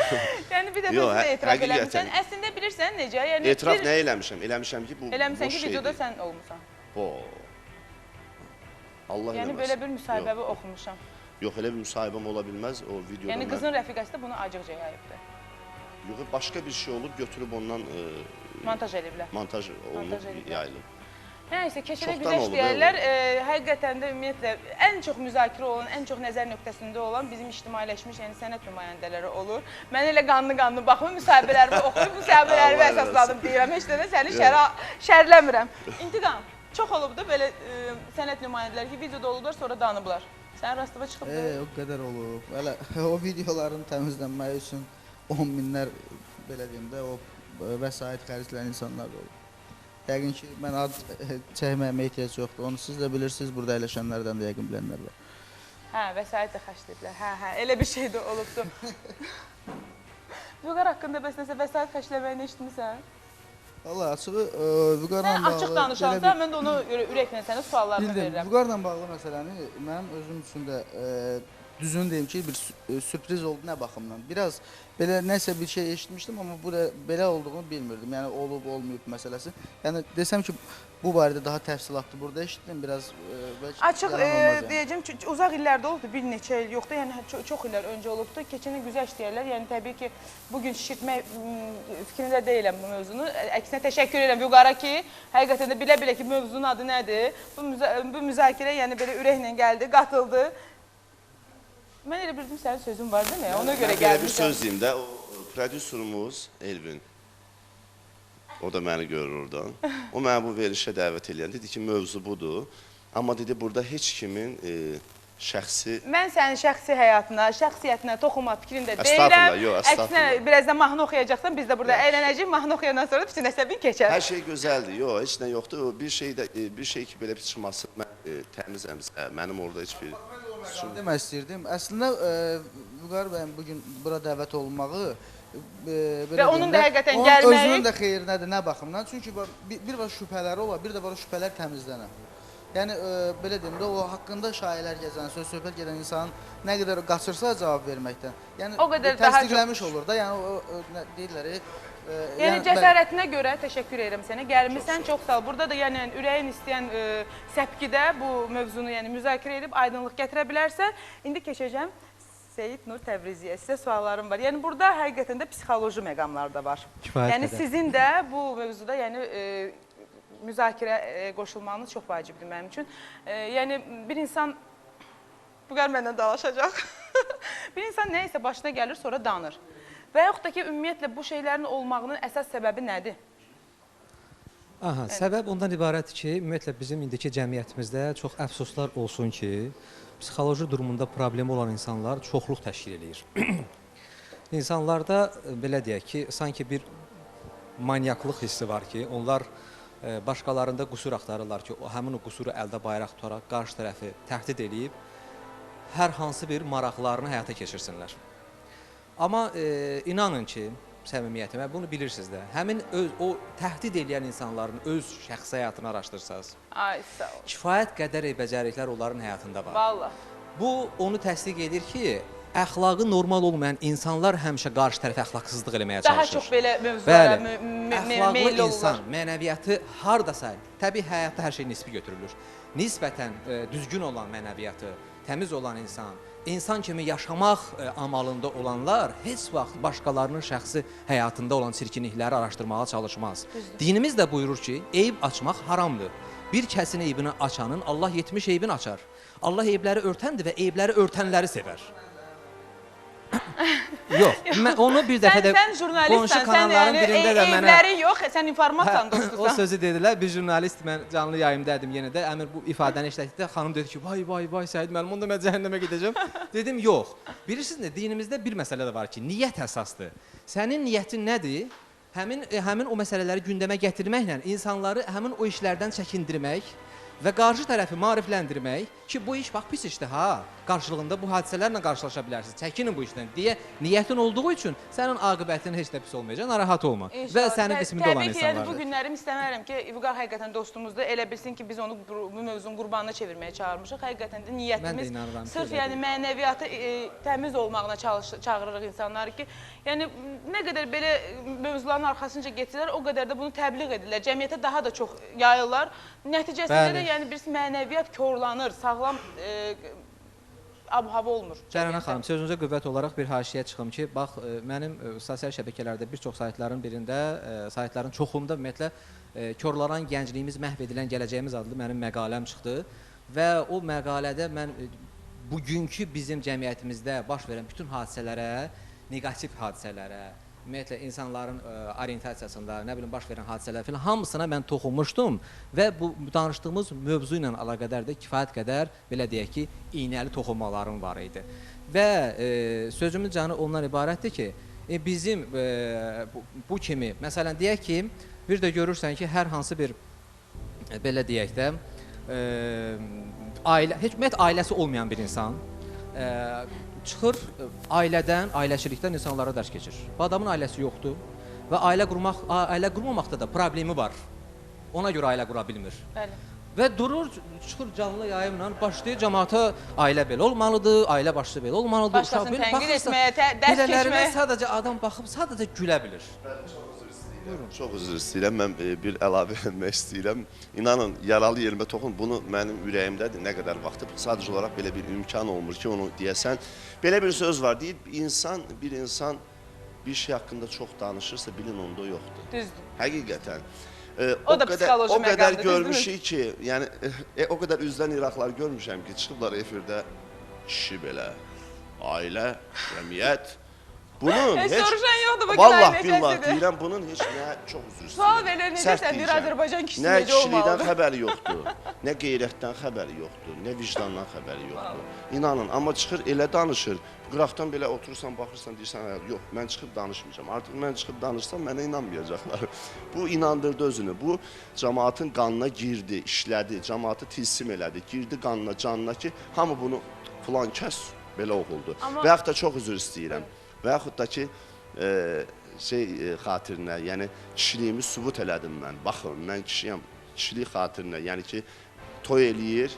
Yəni bir dəfə özünə etiraf eləmişsən. Əslində bilirsən necə? Yəni etiraf nə eləmişəm? Eləmişəm ki, bu boş şeydir. Eləmişsən ki, videoda sən olmusan. Allah eləməsin. Yəni belə bir müsahibəvi oxumuşam. Yox, elə bir müsahibəm ola bilməz o videoda. Yəni qızın rəfiqəsi də bunu acıqca yayıbdı. Yox, başqa bir şey olub, götürüb ondan montaj ediblər. Montaj olunub, yayılıb. Nəysə, keçənə güzəşt deyərlər. Həqiqətən də ümumiyyətlə ən çox müzakirə olan, ən çox nəzər nöqtəsində olan bizim ictimailəşmiş, yəni sənət nümayəndələri olur. Mən elə qanlı-qanlı baxım, müsahibələrimi oxuyub, müsahibələrimi əsaslanıb deyirəm. Heç də səni şərləmirəm. İntiqam, çox olub da belə sənət nümayəndələri ki, videoda olublar, sonra danıblar. Sənin rastıva çıxıbdır? O qədər olub. Hələ o videoların təmizlənməyi üçün 10 minlər, belə deyim də, o vəsait xərcləyən insanlar da olub. Yəqin ki, mən ad çəkməyimə ehtiyac yoxdur. Onu siz də bilirsiniz, burada əyləşənlərdən də yəqin bilənlər var. Hə, vəsait də xərcləyiblər. Hə, elə bir şey də olubdur. Vüqar haqqında bəs nəsə vəsait xərcləməyini eşitmirsən? Valla açığı, Vüqarla bağlı... Sən açıq danışansa, mən də onu ürəklə sənə suallarını verirəm. Vüqarla bağlı məsələni mənim özüm üçün də düzünü deyim ki, bir sürpriz oldu nə baxımdan. Biraz belə nəsə bir şey eşitmişdim, amma belə olduğunu bilmirdim. Yəni olub, olmayıb məsələsi. Yəni desəm ki, bu barədə daha təfsilatlı burada eşitdim, biraz açıq deyəcəm ki, uzaq illərdə olubdu, bir neçə il yoxdur, yəni çox illər öncə olubdu. Keçənə güzəşt deyərlər, yəni təbii ki, bugün şişirtmək fikrində deyiləm bu mövzunu. Əksinə təşəkkür edirəm Vüqara ki, həqiqətən də bilə-bilə ki, mövzunun adı nədir? Bu müzakirə yəni belə ürəklə gəldi, qatıldı. Mən elə bildim sənin sözün var değil mi? Ona görə Mən belə bir gəlmişəm. söz deyim də, o prodüserimiz Elvin, o da məni görür oradan. O mənə bu verilişə dəvət edən dedi ki, mövzu budur. Amma dedi, burada heç kimin şəxsi... Mən sənin şəxsi həyatına, şəxsiyyətinə toxunma fikrində Estağfurullah, deyirəm. yox, estağfurullah. Əksinə, birazdan mahnı oxuyacaqsan, biz də burada əylənəcəyik. Mahnı oxuyandan sonra bütün əsəbin keçər. Hər şey gözəldir, yox, heç nə yoxdur. Bir şey ki, belə bir çıxması, mən təmizəmsə, mənim orada heç bir... Demək istəyirdim. Əslində Vüqar bəyin bugün bura dəvət olunmağı Və onun da həqiqətən gəlməyi... Özünün də xeyrinədir, nə baxımdan? Çünki bir var şübhələri olar, bir də var şübhələr təmizlənər. Yəni, belə deyim də, o haqqında şayiələr gəzən, söz-söhbət gedən insan nə qədər qaçırsa cavab verməkdən. Yəni, O qədər daha təsdiqləmiş olur da, yəni, deyirlər, Yəni cəsarətinə görə təşəkkür edirəm sənə. Gəlmisən, çox sağ ol. Burada da yəni ürəyin istəyən səpkidə bu mövzunu yəni müzakirə edib aydınlıq gətirə bilərsən. İndi keçəcəm Seyid Nur Təbriziyə. Sizə suallarım var. Yəni burada həqiqətən də psixoloji məqamlar da var. Yəni sizin də bu mövzuda yəni müzakirə qoşulmanız çox vacibdir mənim üçün. Yəni bir insan bu qədər məndən dalaşacaq. Bir insan nə isə başına gəlir, sonra danır. Və yaxud da ki, ümumiyyətlə bu şeylərin olmağının əsas səbəbi nədir? Aha, səbəb ondan ibarətdir ki, ümumiyyətlə bizim indiki cəmiyyətimizdə çox əfsuslar olsun ki, psixoloji durumunda problemi olan insanlar çoxluq təşkil edir. İnsanlarda belə deyək ki, sanki bir manyaklıq hissi var ki, onlar başqalarında qüsur axtarırlar ki, həmin o qüsuru əldə bayraq tutaraq qarşı tərəfi təhdid edib, hər hansı bir maraqlarını həyata keçirsinlər. Amma inanın ki, səmimiyyətimə, bunu bilirsiniz də, həmin o təhdid edən insanların öz şəxsi həyatını araşdırsınız. Ay, sağ ol. Kifayət qədər becəriklər onların həyatında var. Vallahi. Bu, onu təsdiq edir ki, əxlaqı normal olmayan insanlar həmişə qarşı tərəfə əxlaqsızlıq eləməyə çalışır. Daha çox belə mövzulara əxlaqlı meyil insan, olurlar. mənəviyyatı hardasa, təbii həyatda hər şey nisbi götürülür. Nisbətən düzgün olan mənəviyyatı, təmiz olan insan kimi yaşamaq amalında olanlar heç vaxt başqalarının şəxsi həyatında olan çirkinlikləri araşdırmağa çalışmaz. Dinimiz də buyurur ki, eyib açmaq haramdır. Bir kəsin eybini açanın Allah 70 eybini açar. Allah eybləri örtəndir və eybləri örtənləri sevər. Yox, mən onu bir dəfə də qonşu kanalların birində də mənə... Eybləri yox, sən informasiyan dostusan. O sözü dedilər, bir jurnalist, mən canlı yayımda edim yenə də, Əmir bu ifadəni işlətdikdə xanım dedi ki, vay Səid müəllim, onda mən cəhənnəmə gedəcəm. Dedim, yox. Bilirsiniz nə, dinimizdə bir məsələ də var ki, niyyət əsasdır. Sənin niyyətin nədir? Həmin o məsələləri gündəmə gətirməklə insanları həmin o işlərdən çəkindirmək və qarşı tərəfi maarifləndirmək ki, bu iş bax pis işdir ha, qarşılığında bu hadisələrlə qarşılaşa bilərsiniz, çəkinin bu işdən deyə niyyətin olduğu üçün sənin aqibətinin heç də pis olmayacaq, narahat olma. Və sənin qismində olan insanlardır. Təbii ki, bu günlərim istəmərəm ki, Vüqar həqiqətən dostumuzdur, elə bilsin ki, biz onu bu mövzunun qurbanına çevirməyə çağırmışıq. Həqiqətən də niyyətimiz sırf yəni mənəviyyatı təmiz olmağına çağırırıq insanları ki, yəni nə qədər belə mövzuların arxasınca getsələr, o qədər də bunu təbliğ edirlər, cəmiyyətə daha da çox yayırlar. Nəticəsində də yəni birisi mənəviyyat korlanır, sağlam ab-hava olmur. Cərənə xanım, sözünüzə qüvvət olaraq bir haşiyə çıxım ki, bax, mənim sosial şəbəkələrdə bir çox saytların birində, saytların çoxunda ümumiyyətlə Korlanan gəncliyimiz məhv edilən gələcəyimiz adlı mənim məqaləm çıxdı və o məqalədə mən bugünkü bizim cəmiyyətimizdə baş verən bütün hadisələrə, negativ hadisələrə, ümumiyyətlə insanların orientasiyasında, nə bilim, baş verən hadisələr filan hamısına mən toxunmuşdum və bu danışdığımız mövzu ilə əlaqədar da kifayət qədər, belə deyək ki, iynəli toxunmalarım var idi. Və sözümün canı ondan ibarətdir ki, bizim bu kimi, məsələn, deyək ki, bir də görürsən ki, hər hansı bir, belə deyək də, ümumiyyət ailəsi olmayan bir insan, çıxır ailədən, ailəçilikdən insanlara dərs keçir. Bu adamın ailəsi yoxdur və ailə qurmamaqda da problemi var. Ona görə ailə qura bilmir. Və durur, çıxır canlı yayımla, başlayır cəmaata ailə belə olmalıdır, ailə başçısı belə olmalıdır. Başlasın tənqid etməyə, dərs keçməyə. Sadəcə adam baxıb, sadəcə gülə bilir. Çox üzr istəyirəm, mən bir əlavə etmək istəyirəm. İnanın, yaralı yerimə toxun, bunu mənim ürəyimdədir, nə qədər vaxtdır. Sadəcə olaraq belə bir imkan olmur ki, onu deyəsən. Belə bir söz var, deyir, bir insan bir şey haqqında çox danışırsa, bilin onda yoxdur. Düzdür. Həqiqətən. O da psixoloji məqamdır, o qədər görmüşük ki, yəni o qədər üzdən iraqlar görmüşəm ki, çıxıblar efirdə kişi belə, ailə, cəmiyyət. Bunun Heç heç soruşan yoxdur bu ki, Vallah necəsidir? billah deyirəm, bunun heç nə çox üzr istəyirəm. Sual verir, necə Sərt sən bir deyəcəm. Azərbaycan kişisi Nə necə kişilikdən olmalıdır? xəbəri yoxdur, nə qeyrətdən xəbəri yoxdur, nə vicdandan xəbəri yoxdur. İnanın, amma çıxır elə danışır. Qıraqdan belə oturursan, baxırsan, deyirsən, yox, mən çıxıb danışmayacağam. Artıq mən çıxıb danışsam mənə inanmayacaqlar. Bu inandırdı özünü. Bu cəmaatın qanına girdi, işlədi, cəmaatı tilsim elədi, girdi qanına, canına ki, hamı bunu filan kəs belə oğuldu. Və yaxud da çox üzr istəyirəm. Və yaxud da ki, xatirinə, yəni kişiliyimi sübut elədim mən. Baxın, mən kişiyəm, kişilik xatirinə, yəni ki, toy eləyir,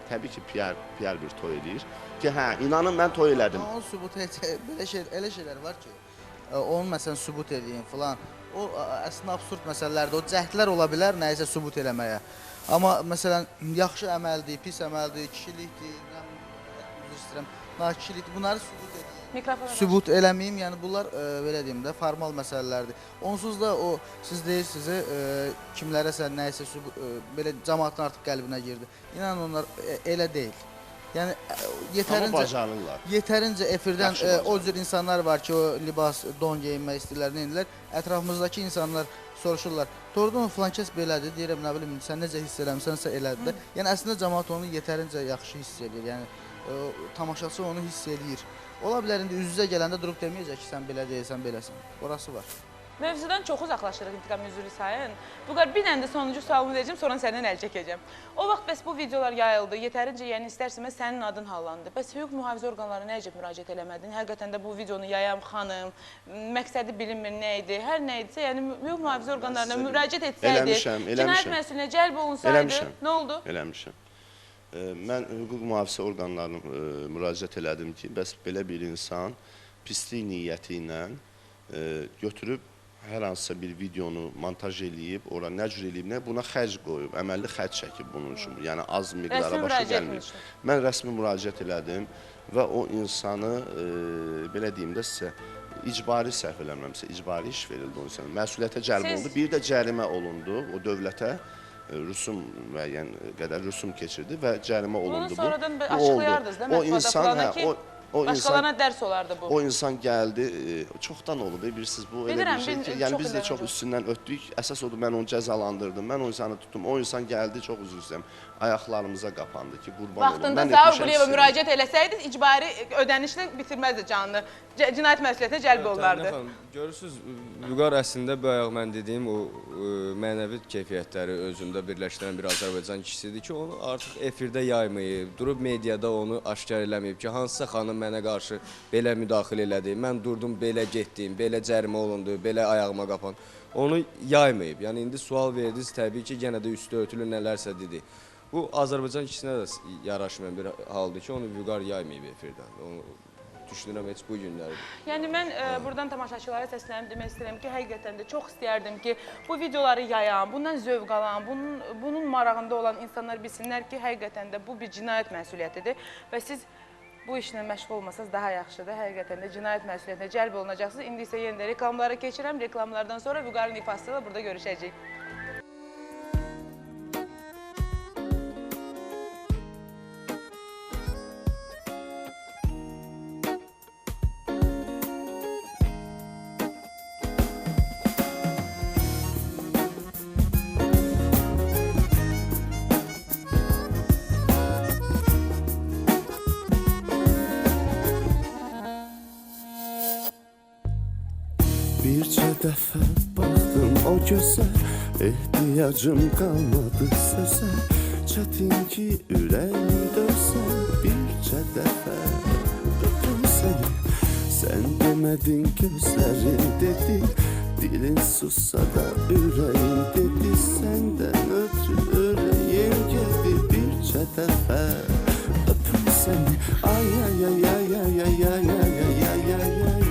təbii ki, PR bir toy eləyir ki, hə, inanın mən toy elədim. Onun sübut elə şeylər var ki, onun məsələn sübut eləyin filan. O əslində absurd məsələlərdir. O cəhdlər ola bilər nəyisə sübut eləməyə. Amma məsələn yaxşı əməldir, pis əməldir, kişilikdir, üzr istəyirəm, nakişilikdir. Bunları sübut edin. Sübut eləməyim, yəni bunlar belə deyim də formal məsələlərdir. Onsuz da o siz deyirsiniz kimlərəsə nəyisə belə cəmaatın artıq qəlbinə girdi. İnanın onlar elə deyil. Yəni yetərincə efirdən o cür insanlar var ki, o libas, don geyinmək istəyirlər, neynirlər. Ətrafımızdakı insanlar soruşurlar. Doğrudan filan kəs belədir, deyirəm, nə bilim, sən necə hiss eləmisənsə elədir də. Yəni əslində cəmaat onu yetərincə yaxşı hiss edir. Yəni tamaşaçı onu hiss edir. Ola bilər indi üz-üzə gələndə durub deməyəcək ki, sən belə deyilsən, beləsən. Orası var. Mövzudan çox uzaqlaşırıq, İntiqam üzrü sayın. Vüqar, bir dənə də sonuncu sualımı verəcəm, sonra səndən əl çəkəcəm. O vaxt bəs bu videolar yayıldı, yetərincə, yəni istərsən sənin adın hallandı. Bəs hüquq mühafizə orqanları nə əcəb müraciət eləmədin? Həqiqətən də bu videonu yayan xanım, məqsədi bilinmir nə idi, hər nə idisə, yəni hüquq mühafizə orqanlarına müraciət etsəydi, cinayət məsuliyyətinə cəlb olunsaydı, nə oldu? Eləmişəm. Mən hüquq mühafizə orqanlarına müraciət elədim ki, bəs belə bir insan pislik niyyəti ilə götürüb hər hansısa bir videonu montaj eləyib, ora nə cür eləyib, nə buna xərc qoyub, əməlli xərc çəkib bunun üçün, yəni az miqdara başa gəlməyib. Mən rəsmi müraciət elədim və o insanı, belə deyim də sizə, icbari səhv eləmirəmsə, icbari iş verildi onun insanı, məsuliyyətə cəlb olundu, bir də cərimə olundu o dövlətə. Rüsum müəyyən qədər rüsum keçirdi və cərimə olundu bu. Bunu sonradan açıqlayardınız da mətbuata falan ki, başqalarına dərs olardı bu. O insan gəldi, çoxdan olub, bilirsiniz, bu elə bir şey ki, yəni biz də çox üstündən ötdük, əsas odur, mən onu cəzalandırdım, mən o insanı tutdum, o insan gəldi, çox üzr istəyirəm, ayaqlarımıza qapandı ki, qurban olun. Vaxtında Zaurquliyeva müraciət eləsəydiniz, icbari ödənişlə bitirməzdi canını, cinayət məsuliyyətinə cəlb olunardı. Görürsünüz, Vüqar əslində bayaq mən dediyim o mənəvi keyfiyyətləri özündə birləşdirən bir Azərbaycan kişisidir ki, onu artıq efirdə yaymayıb, durub mediada onu aşkar eləməyib ki, hansısa xanım mənə qarşı belə müdaxilə elədi, mən durdum, belə getdim, belə cərimə olundu, belə ayağıma qapan. Onu yaymayıb. Yəni, indi sual verdiniz, təbii ki, yenə də üstü örtülü nələrsə dedi. Bu, Azərbaycan kişisinə də yaraşmayan bir haldır ki, onu Vüqar yaymayıb efirdən. Onu düşünürəm heç bu günlərdir. Yəni, mən buradan tamaşaçılara səslənib demək istəyirəm ki, həqiqətən də çox istəyərdim ki, bu videoları yayan, bundan zövq alan, bunun marağında olan insanlar bilsinlər ki, həqiqətən də bu bir cinayət məsuliyyətidir və siz bu işlə məşğul olmasanız daha yaxşıdır. Həqiqətən də cinayət məsuliyyətinə cəlb olunacaqsınız. İndi isə yenə də reklamlara keçirəm. Reklamlardan sonra Vüqarın ifası ilə burada görüşəcəyik. Bircə dəfə baxdım o gözə, ehtiyacım qalmadı sözə. Çətin ki ürəyim dönsə, bircə dəfə öpüm səni. Sən demədin gözlərin dedi, dilin sussa da ürəyim dedi. Səndən ötürü ürəyim geldi, bircə dəfə öpüm səni. Ay ay ay ay ay ay ay ay ay ay ay ay.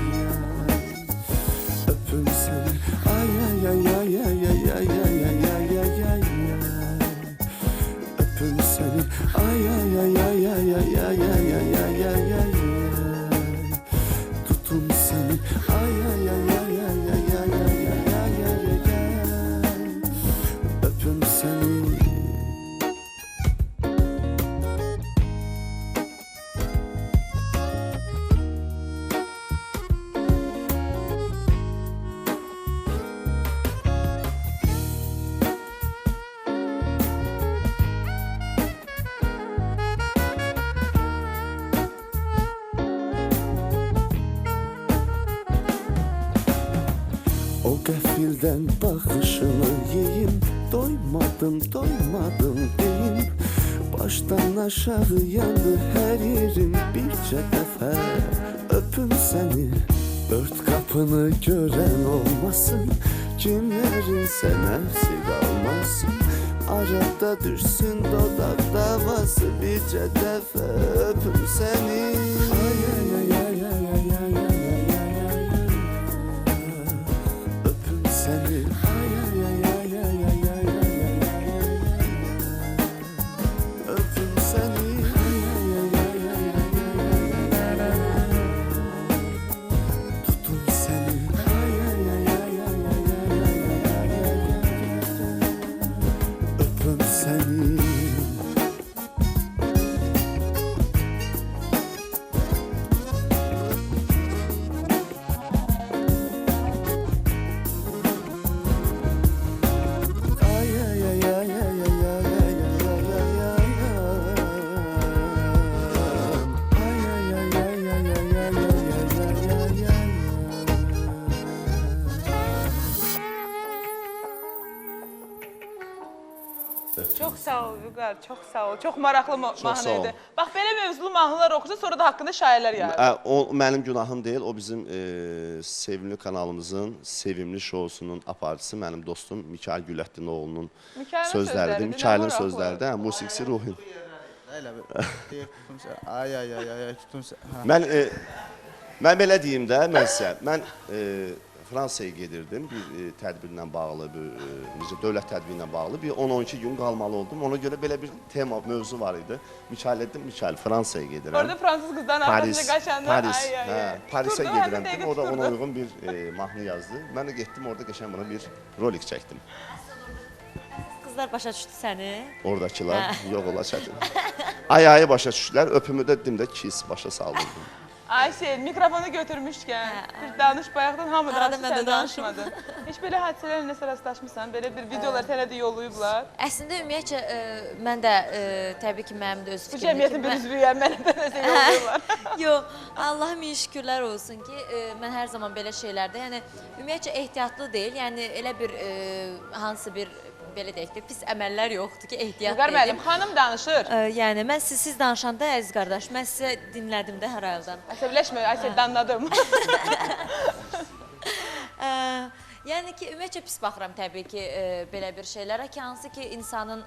Öpüm seni, ay ay ay ay ay ay ay ay ay ay ay ay. Öpüm seni, ay ay ay ay ay ay ay ay ay ay ay ay. Tutum seni, ay ay ay ay ay ay ay ay ay ay ay ay. Öpüm seni. dildən baxışını yeyim. Doymadım, doymadım deyim. Başdan aşağı yandı hər yerim. Bircə dəfə öpüm səni. Ört qapını görən olmasın. Kimlərin sənəsi qalmasın. Arada düşsün dodaq davası. Bircə dəfə öpüm səni. Ay ay ay ay ay ay ay ay ay ay. Öpüm səni. Ay ay ay ay ay ay ay ay ay ay. Öpüm səni. Ay ay ay ay ay ay ay ay. Tutum səni. Ay ay ay ay ay ay ay ay ay. Öpüm səni. Ay ay ay ay ay ay ay ay ay ay ay. Ay ay ay ay ay ay ay ay ay ay ay. Çox sağ ol Vüqar, çox sağ ol. Çox maraqlı mahnı sağ ol. idi. Bax belə mövzulu mahnılar oxusa sonra da haqqında şairlər yayılır. O mənim günahım deyil, o bizim sevimli kanalımızın sevimli şousunun aparıcısı mənim dostum Mikail Gülətdinoğlu'nun sözləridir. Mikailin sözləridir, hə, musiqisi Ruhin. Elə bir deyib tutumsa, ay ay ay ay tutumsa. Mən belə deyim də, mən sizə, mən Fransaya gedirdim, bir tədbirlə bağlı, necə dövlət tədbirlə bağlı, bir 10-12 gün qalmalı oldum. Ona görə belə bir tema, mövzu var idi. Mikail dedim, Mikail, Fransaya gedirəm. Orada fransız qızdan arxasında qaçanda, Paris, ay ay ay. Parisə Tutdu, həmin gedirəm dəqiqə dedim, o da ona tutdu. uyğun bir mahnı yazdı. Mən də getdim, orada qəşəng buna bir rolik çəkdim. Qızlar başa düşdü səni. Oradakılar, yox ola çətin. Ay-ayı başa düşdülər, öpümü də dedim də kiss başa saldırdım. Aysel, mikrofonu götürmüşkən, bir danış bayaqdan hamı Arada danışdı, mən də sən danışım. danışmadın. Heç belə hadisələrlə nəsə rastlaşmısan? Belə bir videolar sənə də yollayıblar. Əslində ümumiyyətcə mən də təbii ki, mənim də öz Bu fikrimdir cəmiyyətin ki, bir mən- üzvüyəm, mənə də nəsə yollayırlar. Yox, Allah'a min şükürlər olsun ki, mən hər zaman belə şeylərdə, yəni ümumiyyətcə ehtiyatlı deyil, yəni elə bir hansı bir belə deyək də pis əməllər yoxdur ki, ehtiyat Vüqar müəllim, edim. xanım danışır. Yəni mən siz danışanda əziz qardaş, mən sizə dinlədim də hər aydan. Əsəbləşmə, Aysel, danladım. Yəni ki, ümumiyyətcə pis baxıram təbii ki, belə bir şeylərə ki, hansı ki insanın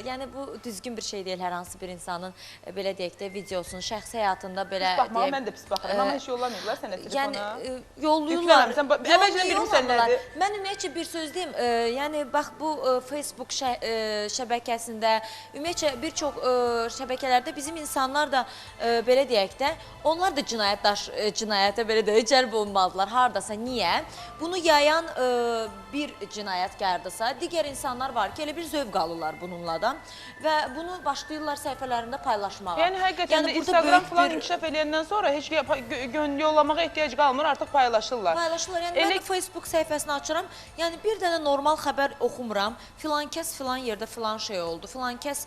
yəni bu düzgün bir şey deyil hər hansı bir insanın belə deyək də videosunu şəxsi həyatında belə Pis baxmağa mən də pis baxıram, amma heç yollamayıblar sənə telefona. Yəni yollayırlar. Yüklənirsən, əvvəlcədən bilmirsən nədir? Mən ümumiyyətcə bir söz deyim, yəni bax bu Facebook şəbəkəsində, ümumiyyətcə bir çox şəbəkələrdə bizim insanlar da belə deyək də, onlar da cinayətə belə deyək, cəlb olunmalıdırlar. Hardasa, niyə? Bunu yayan bir cinayətkardırsa, digər insanlar var ki, elə bir zövq alırlar bununla da və bunu başlayırlar səhifələrində paylaşmağa. Yəni həqiqətən də burada Instagram böyük falan bir- inkişaf eləyəndən sonra heç yollamağa ehtiyac qalmır, artıq paylaşırlar. Paylaşırlar. Yəni mən də Facebook səhifəsini açıram. Yəni bir dənə normal xəbər oxumuram. Filan kəs filan yerdə filan şey oldu. Filan kəs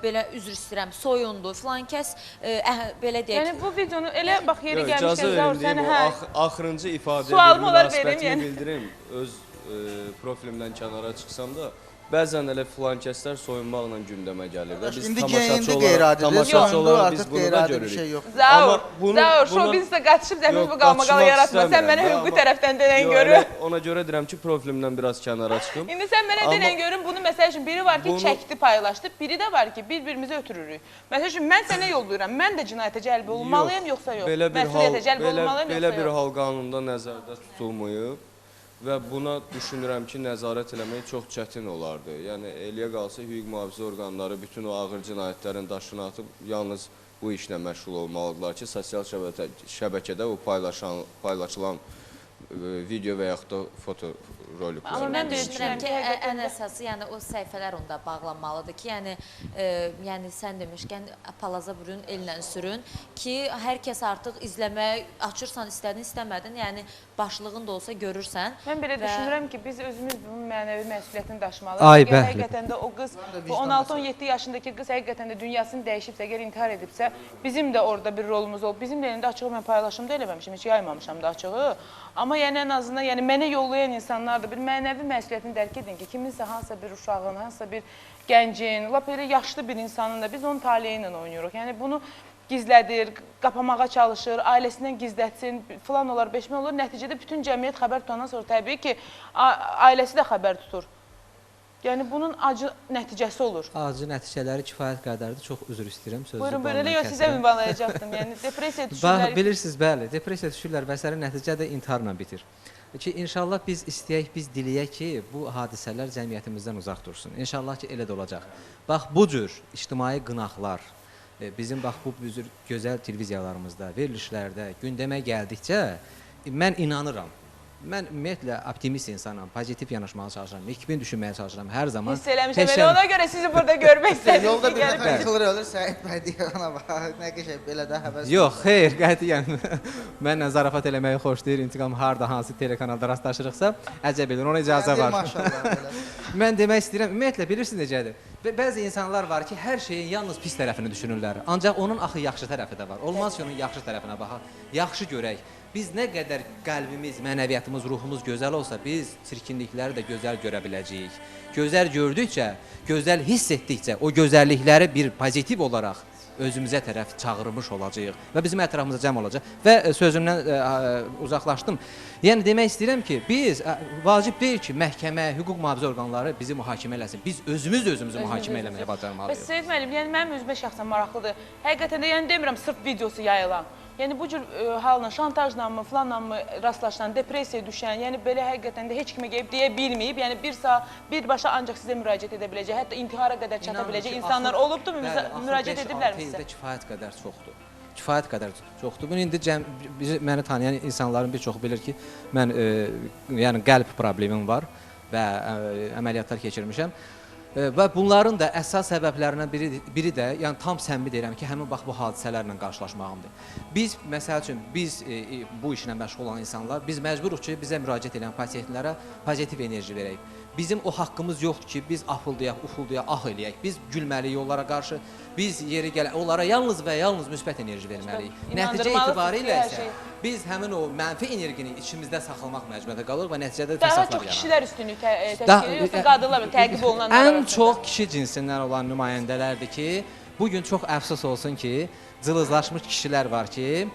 belə üzr istəyirəm, soyundu. Filan kəs belə deyək. Yəni bu videonu elə bax yeri İcazə gəlmişkən verin Zaur deyim, səni o axırıncı ifadəyə Sualımı olar verim, münasibətimi yəni. bildirim. Öz profilimdən kənara çıxsam da, bəzən elə filan kəslər soyunmaqla gündəmə gəlir də. Biz İndi tamaşaçı geyində olaraq, qeyri-adidir. tamaşaçı Yox, olaraq artıq biz bunu da qeyri-adi bir görürük. şey yox. Zaur, Bunu- Zaur, bunu- şou bizdə qaçışıb dəmir Yox, bu qalmaqalı qaçmaq yaratma. Sən istəmirəm mənə də, hüquqi amma- tərəfdən denən Yox, görür. elə ona görə deyirəm ki, profilimdən biraz kənara çıxım. İndi sən mənə Amma- denən görün, bunu məsəl üçün biri var ki, Bunu- çəkdi, paylaşdı, biri də var ki, bir-birimizi ötürürük. Məsəl üçün mən sənə yollayıram, mən də cinayətə cəlb olunmalıyam yoxsa yox? Belə bir hal, Məsuliyyətə cəlb olunmalıyam belə yoxsa bir yox? hal qanunda nəzərdə tutulmayıb və buna düşünürəm ki, nəzarət eləmək çox çətin olardı. Yəni eləyə qalsa hüquq mühafizə orqanları bütün o ağır cinayətlərin daşını atıb yalnız bu işlə məşğul olmalıdırlar ki, sosial şəbəkədə o paylaşılan video və yaxud da foto roliklər. Amma Mən mən də düşünürəm ki, həqiqətən ən əsası, yəni o səhifələr onda bağlanmalıdır ki, yəni sən demişkən palaza bürün, ellə sürün ki, hər kəs artıq izləmək, açırsan istədin, istəmədin, yəni başlığın da olsa görürsən. Mən belə düşünürəm ki, biz özümüz bunun mənəvi məsuliyyətini daşımalıyıq. Ay, Əgər bəli. həqiqətən də o qız, bu 16-17 yaşındakı qız həqiqətən də dünyasını dəyişibsə, əgər intihar edibsə, bizim də orada bir rolumuz olub. Bizim də elində açığı mən paylaşım da eləməmişim, heç yaymamışam da açığı. Amma yəni ən azından yəni mənə yollayan insanlar da bir mənəvi məsuliyyətini dərk edin ki, kiminsə hansısa bir uşağın, hansısa bir gəncin, lap elə yaşlı bir insanın da biz onun taleyi ilə oynayırıq. Yəni bunu gizlədir, qapamağa çalışır, ailəsindən gizlətsin, filan olar, beşmə olur. Nəticədə bütün cəmiyyət xəbər tutandan sonra təbii ki, ailəsi də xəbər tutur. Yəni bunun acı nəticəsi olur. Acı nəticələri kifayət qədərdir. Çox üzr istəyirəm sözü. Buyurun, buyurun. Yox, sizə ünvanlayacaqdım. Yəni depressiya düşürlər. Bilirsiniz, bəli, depressiya düşürlər və sərin nəticədə intiharla bitir. Ki inşallah biz istəyək, biz diləyək ki, bu hadisələr cəmiyyətimizdən uzaq dursun. İnşallah ki, elə də olacaq. Bax, bu cür ictimai qınaqlar bizim bax bu cür gözəl televiziyalarımızda, verilişlərdə gündəmə gəldikcə mən inanıram. Mən ümumiyyətlə optimist insanam, pozitiv yanaşmağa çalışıram, mükmin düşünməyə çalışıram hər zaman. Hiss eləmişəm, elə ona görə sizi burada görmək istədim. Yolda bir nəfər yıxılır, ölür, Səid bəy deyir, ona bax, nə qəşəng belə də həvəs. Yox, xeyr, qətiyyən. Mənlə zarafat eləməyi xoşlayır, intiqam harda, hansı telekanalda rastlaşırıqsa, əcəb edin, ona icazə var. Mən demək istəyirəm, ümumiyyətlə, bilirsiniz necədir? Bəzi insanlar var ki, hər şeyin yalnız pis tərəfini düşünürlər. Ancaq onun axı yaxşı tərəfi də var. Olmaz ki, onun yaxşı tərəfinə baxaq, yaxşı görək. Biz nə qədər qəlbimiz, mənəviyyatımız, ruhumuz gözəl olsa, biz çirkinlikləri də gözəl görə biləcəyik. Gözəl gördükcə, gözəl hiss etdikcə, o gözəllikləri bir pozitiv olaraq özümüzə tərəf çağırmış olacağıq və bizim ətrafımıza cəm olacaq. Və sözümdən uzaqlaşdım. Yəni demək istəyirəm ki, biz vacib deyil ki, məhkəmə, hüquq mühafizə orqanları bizi mühakimə eləsin. Biz özümüzü mühakimə eləməyə bacarmalıyıq. Bəs Seyid müəllim, yəni mənim özümə şəxsən maraqlıdır. Həqiqətən də yəni demirəm sırf videosu yayılan. Yəni bu cür halla, şantajla mı, filanla mı rastlaşan, depressiyaya düşən, yəni belə həqiqətən də heç kimə gəlib deyə bilməyib, yəni birbaşa ancaq sizə müraciət edə biləcək, hətta intihara qədər çata biləcək insanlar olubdu mu, müraciət ediblərmi sizə? Kifayət qədər çoxdur. Kifayət qədər çoxdur. Bunu indi məni tanıyan insanların bir çoxu bilir ki, mən yəni qəlb problemim var və əməliyyatlar keçirmişəm. Və bunların da əsas səbəblərindən biri də, yəni tam səmimi deyirəm ki, həmin bax bu hadisələrlə qarşılaşmağımdır. Biz, məsəl üçün, bu işlə məşğul olan insanlar, biz məcburuq ki, bizə müraciət edən pasientlərə pozitiv enerji verək. Bizim o haqqımız yoxdur ki, biz afıldayaq, ufuldayaq, ah eləyək. Biz gülməliyik onlara qarşı, biz yeri gələ, onlara yalnız və yalnız müsbət enerji verməliyik. Nəticə etibarilə isə biz həmin o mənfi enerjini içimizdə saxlamaq məcburiyyətində qalırıq və nəticədə fəsadlar yaranır. Daha çox kişilər üstünlük təşkil edir, yoxsa qadınlar təqib olunanlar arasında? Ən çox kişi cinsindən olan nümayəndələrdir ki, bugün çox əfsus olsun ki, cılızlaşmış kişilər var ki,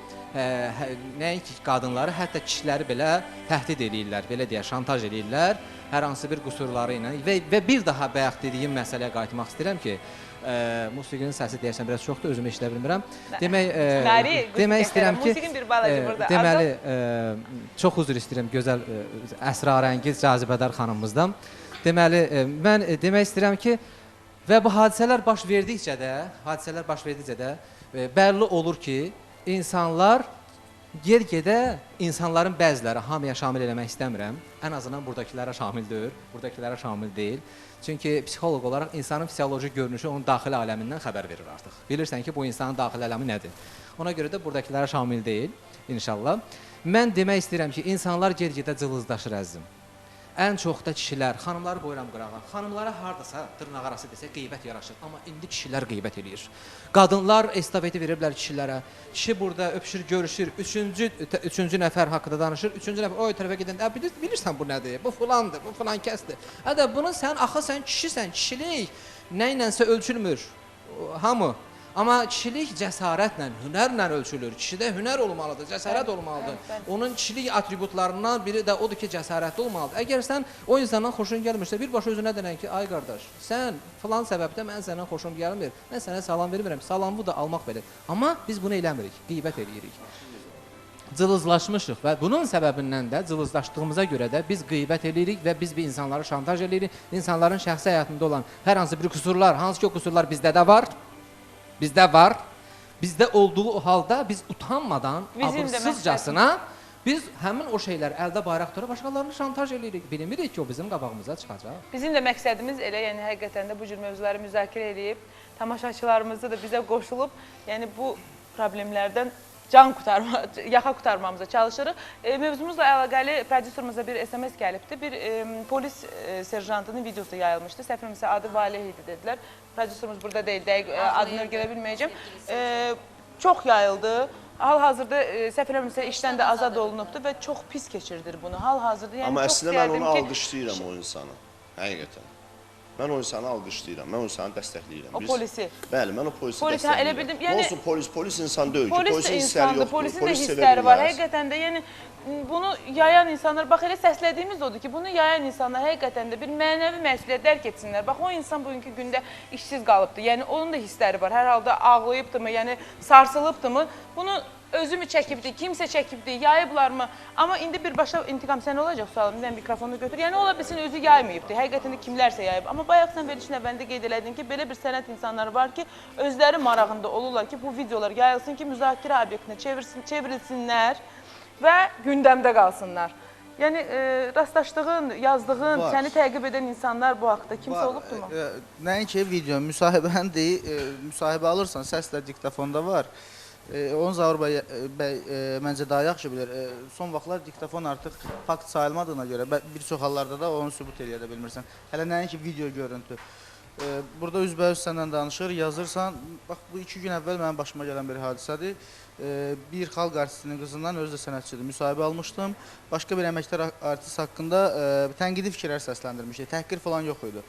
nəinki qadınları, hətta kişiləri belə təhdid edirlər, belə deyə şantaj edirlər hər hansı bir qüsurları ilə və bir daha bayaq dediyim məsələyə qayıtmaq istəyirəm ki, musiqinin səsi deyəsən biraz çoxdur, özümü eşidə bilmirəm. Demək istəyirəm ki, deməli, çox üzr istəyirəm gözəl, əsrarəngiz, cazibədar xanımımızdan. Deməli, mən demək istəyirəm ki, və bu hadisələr baş verdikcə də bəlli olur ki, insanlar yer-gedə insanların bəziləri, hamıya şamil eləmək istəmirəm, ən azından buradakilərə şamil deyil. Çünki psixoloq olaraq insanın fizioloji görünüşü onun daxili aləmindən xəbər verir artıq. Bilirsən ki, bu insanın daxili aləmi nədir? Ona görə də buradakilərə şamil deyil, inşallah. Mən demək istəyirəm ki, insanlar yer-gedə cılızdaşır əzizim. Ən çox da kişilər, xanımları qoyuram qırağa. Xanımlara hardasa dırnaq arası desək qeybət yaraşır. Amma indi kişilər qeybət eləyir. Qadınlar estafeti veriblər kişilərə. Kişi burada öpüşür, görüşür. Üçüncü nəfər haqqında danışır. Üçüncü nəfər o tərəfə gedəndə, bilirsən bu nədir? Bu filandır, bu filan kəsdir. Hədə bunu sən kişisən, kişilik nə ilənsə ölçülmür. Hamı. Amma kişilik cəsarətlə, hünərlə ölçülür. Kişidə hünər olmalıdır, cəsarət olmalıdır. Onun kişilik atributlarından biri də odur ki, cəsarətli olmalıdır. Əgər sən o insandan xoşun gəlmirsə, birbaşa özünə denən ki, ay qardaş, sən filan səbəbdə mən səndən xoşum gəlmir, mən sənə salam vermirəm, salamı da almaq belə. Amma biz bunu eləmirik, qeybət eləyirik. Cılızlaşmışıq və bunun səbəbindən də, cılızlaşdığımıza görə də biz qeybət eləyirik və biz bir insanları şantaj eləyirik. İnsanların şəxsi həyatında olan hər hansı bir qüsurlar, hansı ki o qüsurlar bizdə də var, bizdə olduğu halda biz utanmadan, abırsızcasına biz həmin o şeylər əldə bayraq tutura başqalarını şantaj eləyirik. Bilmirik ki, o bizim qabağımıza çıxacaq. Bizim də məqsədimiz elə, yəni həqiqətən də bu cür mövzuları müzakirə edib, tamaşaçılarımızı da bizə qoşulub, yəni bu problemlərdən yaxa qurtarmamıza çalışırıq. Mövzumuzla əlaqəli prodüserimize bir SMS gəlibdi. Bir polis serjantının videosu yayılmışdı. Səhvimizsə adı Valeh idi dedilər. Prodüserimiz burada deyil, adını öyrənə bilməyəcəm. Çox yayıldı. Hal-hazırda səhv eləmirəmsə işdən də azad olunubdur və çox pis keçirdir bunu. Hal-hazırda yəni Amma çox əslində mən istəyərdim onu ki, alqışlayıram o insanı. Həqiqətən. Mən o insanı alqışlayıram. Mən o insanı dəstəkləyirəm. O polisi. Bəli, mən o polisi Polis, dəstəkləyirəm. elə bildim, yəni- Nə olsun polis insan deyil ki. Polis də Polisin hissləri insandır, yoxdur. polisin də Polis sevə hissləri var. bilməz. Həqiqətən də yəni bunu yayan insanlar, bax elə səslədiyimiz odur ki, bunu yayan insanlar həqiqətən də bir mənəvi məsuliyyət dərk etsinlər. Bax o insan bugünkü gündə işsiz qalıbdı. Yəni onun da hissləri var. Hər halda ağlayıbdımı, yəni sarsılıbdımı? Bunu özümü çəkibdi, kimsə çəkibdi, yayıblarmı? Amma indi birbaşa intiqam sən olacaq sualım, mən mikrofonu götür. Yəni ola bilsin özü yaymayıbdı, həqiqətən də kimlərsə yayıb. Amma bayaq sən verilişin əvvəlində qeyd elədin ki, belə bir sənət insanları var ki, özləri marağında olurlar ki, bu videolar yayılsın ki, müzakirə obyektinə çevrilsinlər və gündəmdə qalsınlar. Yəni rastlaşdığın, yazdığın, Var. səni təqib edən insanlar bu haqda kimsə olubdumu? Nəinki video, müsahibəni deyil, müsahibə alırsan, səs də diktafonda var. Onu Zaur bəy məncə daha yaxşı bilir. Son vaxtlar diktafon artıq fakt sayılmadığına görə bir çox hallarda da onu sübut eləyə də bilmirsən. Hələ nəinki video görüntü. Burada üzbəüz səndən danışır, yazırsan. Bax bu 2 gün əvvəl mənim başıma gələn bir hadisədir. Bir xalq artistinin qızından, özü də sənətçidir, müsahibə almışdım. Başqa bir əməkdar artist haqqında tənqidi fikirlər səsləndirmişdi. Təhqir falan yox idi.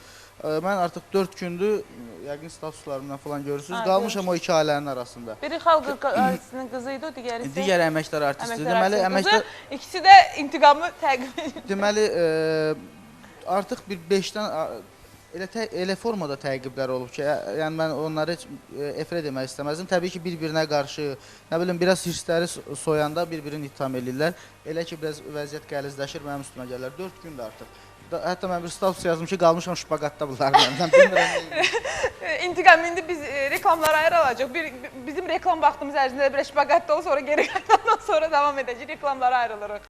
Mən artıq 4 gündür, yəqin statuslarımdan falan görürsünüz, qalmışam o iki ailənin arasında. Biri xalq artistinin qızı idi, o digəri isə Digər əməkdar artistdir. əməkdar qızı. İkisi də intiqamı təqib edir. Deməli, artıq bir 5-dən elə formada təqiblər olub ki, yəni mən onları heç efirə demək istəməzdim. Təbii ki, bir-birinə qarşı, nə bilim, biraz hirsləri soyanda bir-birini ittiham edirlər. Elə ki, biraz vəziyyət qəlizləşir, mənim üstümə gəlirlər. 4 gündür artıq. Hətta mən bir status yazdım ki, qalmışam şpaqatda bunlar məndən. Bilmirəm. İntiqam, indi biz reklamlara ayrı alacaq. Bizim reklam vaxtımız ərzində bir şpaqatda olur, sonra geri qayıdandan sonra davam edəcək. Reklamlara ayrılırıq.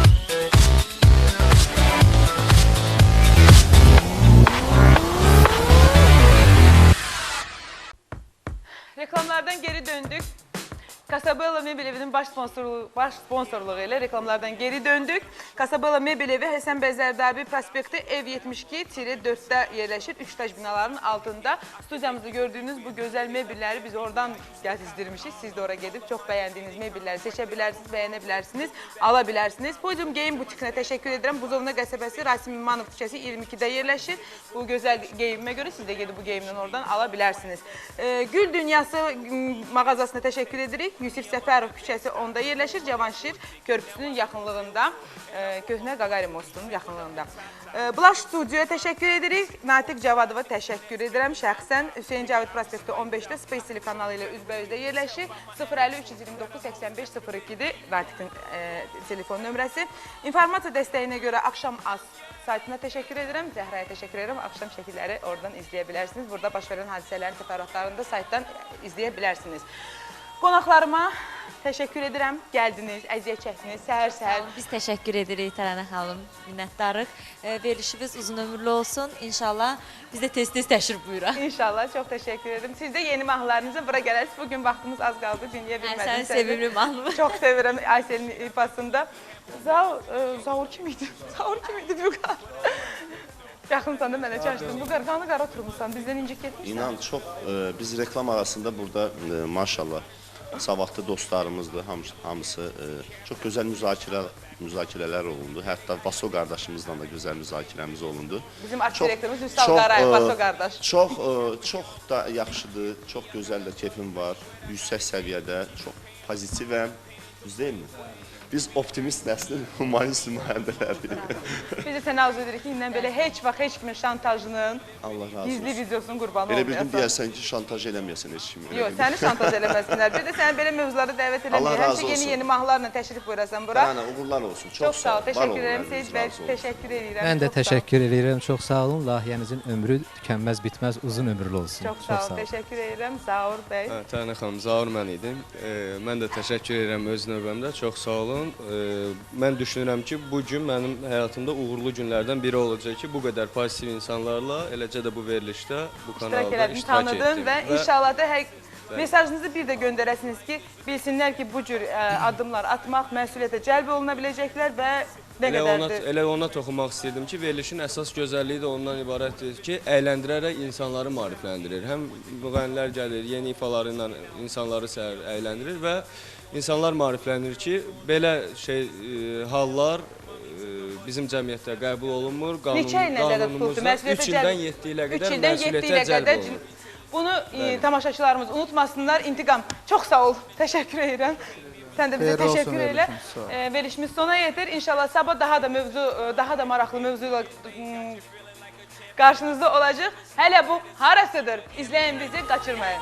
Reklamlardan geri döndük. Casabella Mebel Evi'nin baş sponsorluğu ile reklamlardan geri döndük. Casabella Mebel Evi Həsən bəy Zərdabi prospekti ev 72-4'də yerləşir. 3 etaj binaların altında. Studiyamızda gördüğünüz bu gözəl mebelləri biz oradan gəzdirmişik. Siz de oraya gedib çox bəyəndiyiniz mebelləri seçə bilərsiniz, bəyənə bilərsiniz, ala bilərsiniz. Podium Geyim butikine teşekkür ederim. Buzovna qəsəbəsi Rasim İmanov küçəsi 22'də yerləşir. Bu gözəl geyimime göre siz de gedib bu geyimden oradan ala bilərsiniz. Gül Dünyası mağazasına teşekkür edirik. Yusif Səfərov küçəsi 10'da yerləşir. Cavanşir körpüsünün yaxınlığında, Köhnə Qaqari Mostunun yaxınlığında. Blush Studio'ya teşekkür edirik. Natiq Cavadova teşekkür edirəm. Şəxsən Hüseyin Cavid prospekti 15'də Space TV kanalı ilə üzbəyüzdə yerləşir. 050-329-8502'dir Natiqin telefon nömrəsi. İnformasiya dəstəyinə görə Akşam Az saytına teşekkür edirəm. Zəhraya teşekkür edirəm. Akşam şəkilləri oradan izləyə bilərsiniz. Burada baş verən hadisələrin təfərrüatlarını da saytdan izləyə bilərsiniz. Qonaqlarıma təşəkkür edirəm. Gəldiniz, əziyyət çəkdiniz, səhər-səhər. Biz təşəkkür edirik Tərənə xanım, minnətdarıq. Verilişiniz uzun ömürlü olsun. İnşallah biz də tez-tez təşrif buyuraq. İnşallah, çox təşəkkür ederim. Siz də yeni mahnılarınızı bura gələrsiniz. Bugün vaxtımız az qaldı, dinləyə bilmədim. Səni sevirəm mahnımı. Çox sevirəm Aysel'in ifasında. Zaur kim idi? Zaur kim idi bu qar? Yaxınsan da mənə çaşdın. Bu qarqanı qara oturmuşsan, bizdən incik getmişsən. İnan, çox, biz reklam arasında burada maşallah savadlı dostlarımızdır, hamısı çox gözəl müzakirələr olundu. Hətta Vaso qardaşımızla da gözəl müzakirəmiz olundu. Bizim art direktorumuz Üstad Qarayev, Vaso qardaş. Çox da yaxşıdır, çox gözəl də keyfim var, yüksək səviyyədə, çox pozitivəm, düz deyilmi? Biz optimist nəslin humanist nümayəndələriyik. Biz də sənə arzu edirik ki, indən belə heç vaxt heç kimin şantajının gizli videosunun qurbanı olmayasın. Elə bildim deyərsən ki, şantaj eləməyəsən heç kimi. Yox, səni şantaj eləməsinlər. Bir də səni belə mövzulara dəvət eləməyir. Həmişə yeni mahnılarla təşrif buyurasan bura. Yəni, uğurlar olsun. Çox sağ ol, təşəkkür edirəm. Seyid bəy, təşəkkür edirəm. Mən də təşəkkür edirəm. Çox sağ olun. Layihənizin ömrü tükənməz, bitməz, uzun ömürlü olsun. Çox sağ ol, təşəkkür edirəm. Zaur bəy. Tərənə xanım, Zaur mən idim. Mən də təşəkkür edirəm öz növbəmdə. Çox sağ olun. Mən düşünürəm ki, bu gün mənim həyatımda uğurlu günlərdən biri olacaq ki, bu qədər pozitiv insanlarla, eləcə də bu verilişdə, bu kanalda iştirak etdim. Tanıdın və inşallah da Mesajınızı bir də göndərəsiniz ki, bilsinlər ki, bu cür addımlar atmaq məsuliyyətə cəlb oluna biləcəklər və nə qədərdir? Elə ona toxunmaq istəyirdim ki, verilişin əsas gözəlliyi də ondan ibarətdir ki, əyləndirərək insanları maarifləndirir. Həm müğənnilər gəlir, yeni ifaları ilə insanları əyləndirir və insanlar maariflənir ki, belə hallar bizim cəmiyyətdə qəbul olunmur. Neçə il nəzərdə tutuldu? 3 ildən 7 ilə qədər məsuliyyətə cəlb olunur. Bunu tamaşaçılarımız unutmasınlar. İntiqam, çox sağ ol. Təşəkkür edirəm. Sən də bizə təşəkkür elə. Verilişimiz sona yetir. İnşallah sabah daha da maraqlı mövzuyla qarşınızda olacaq. Hələ bu harasıdır? İzləyin bizi, qaçırmayın.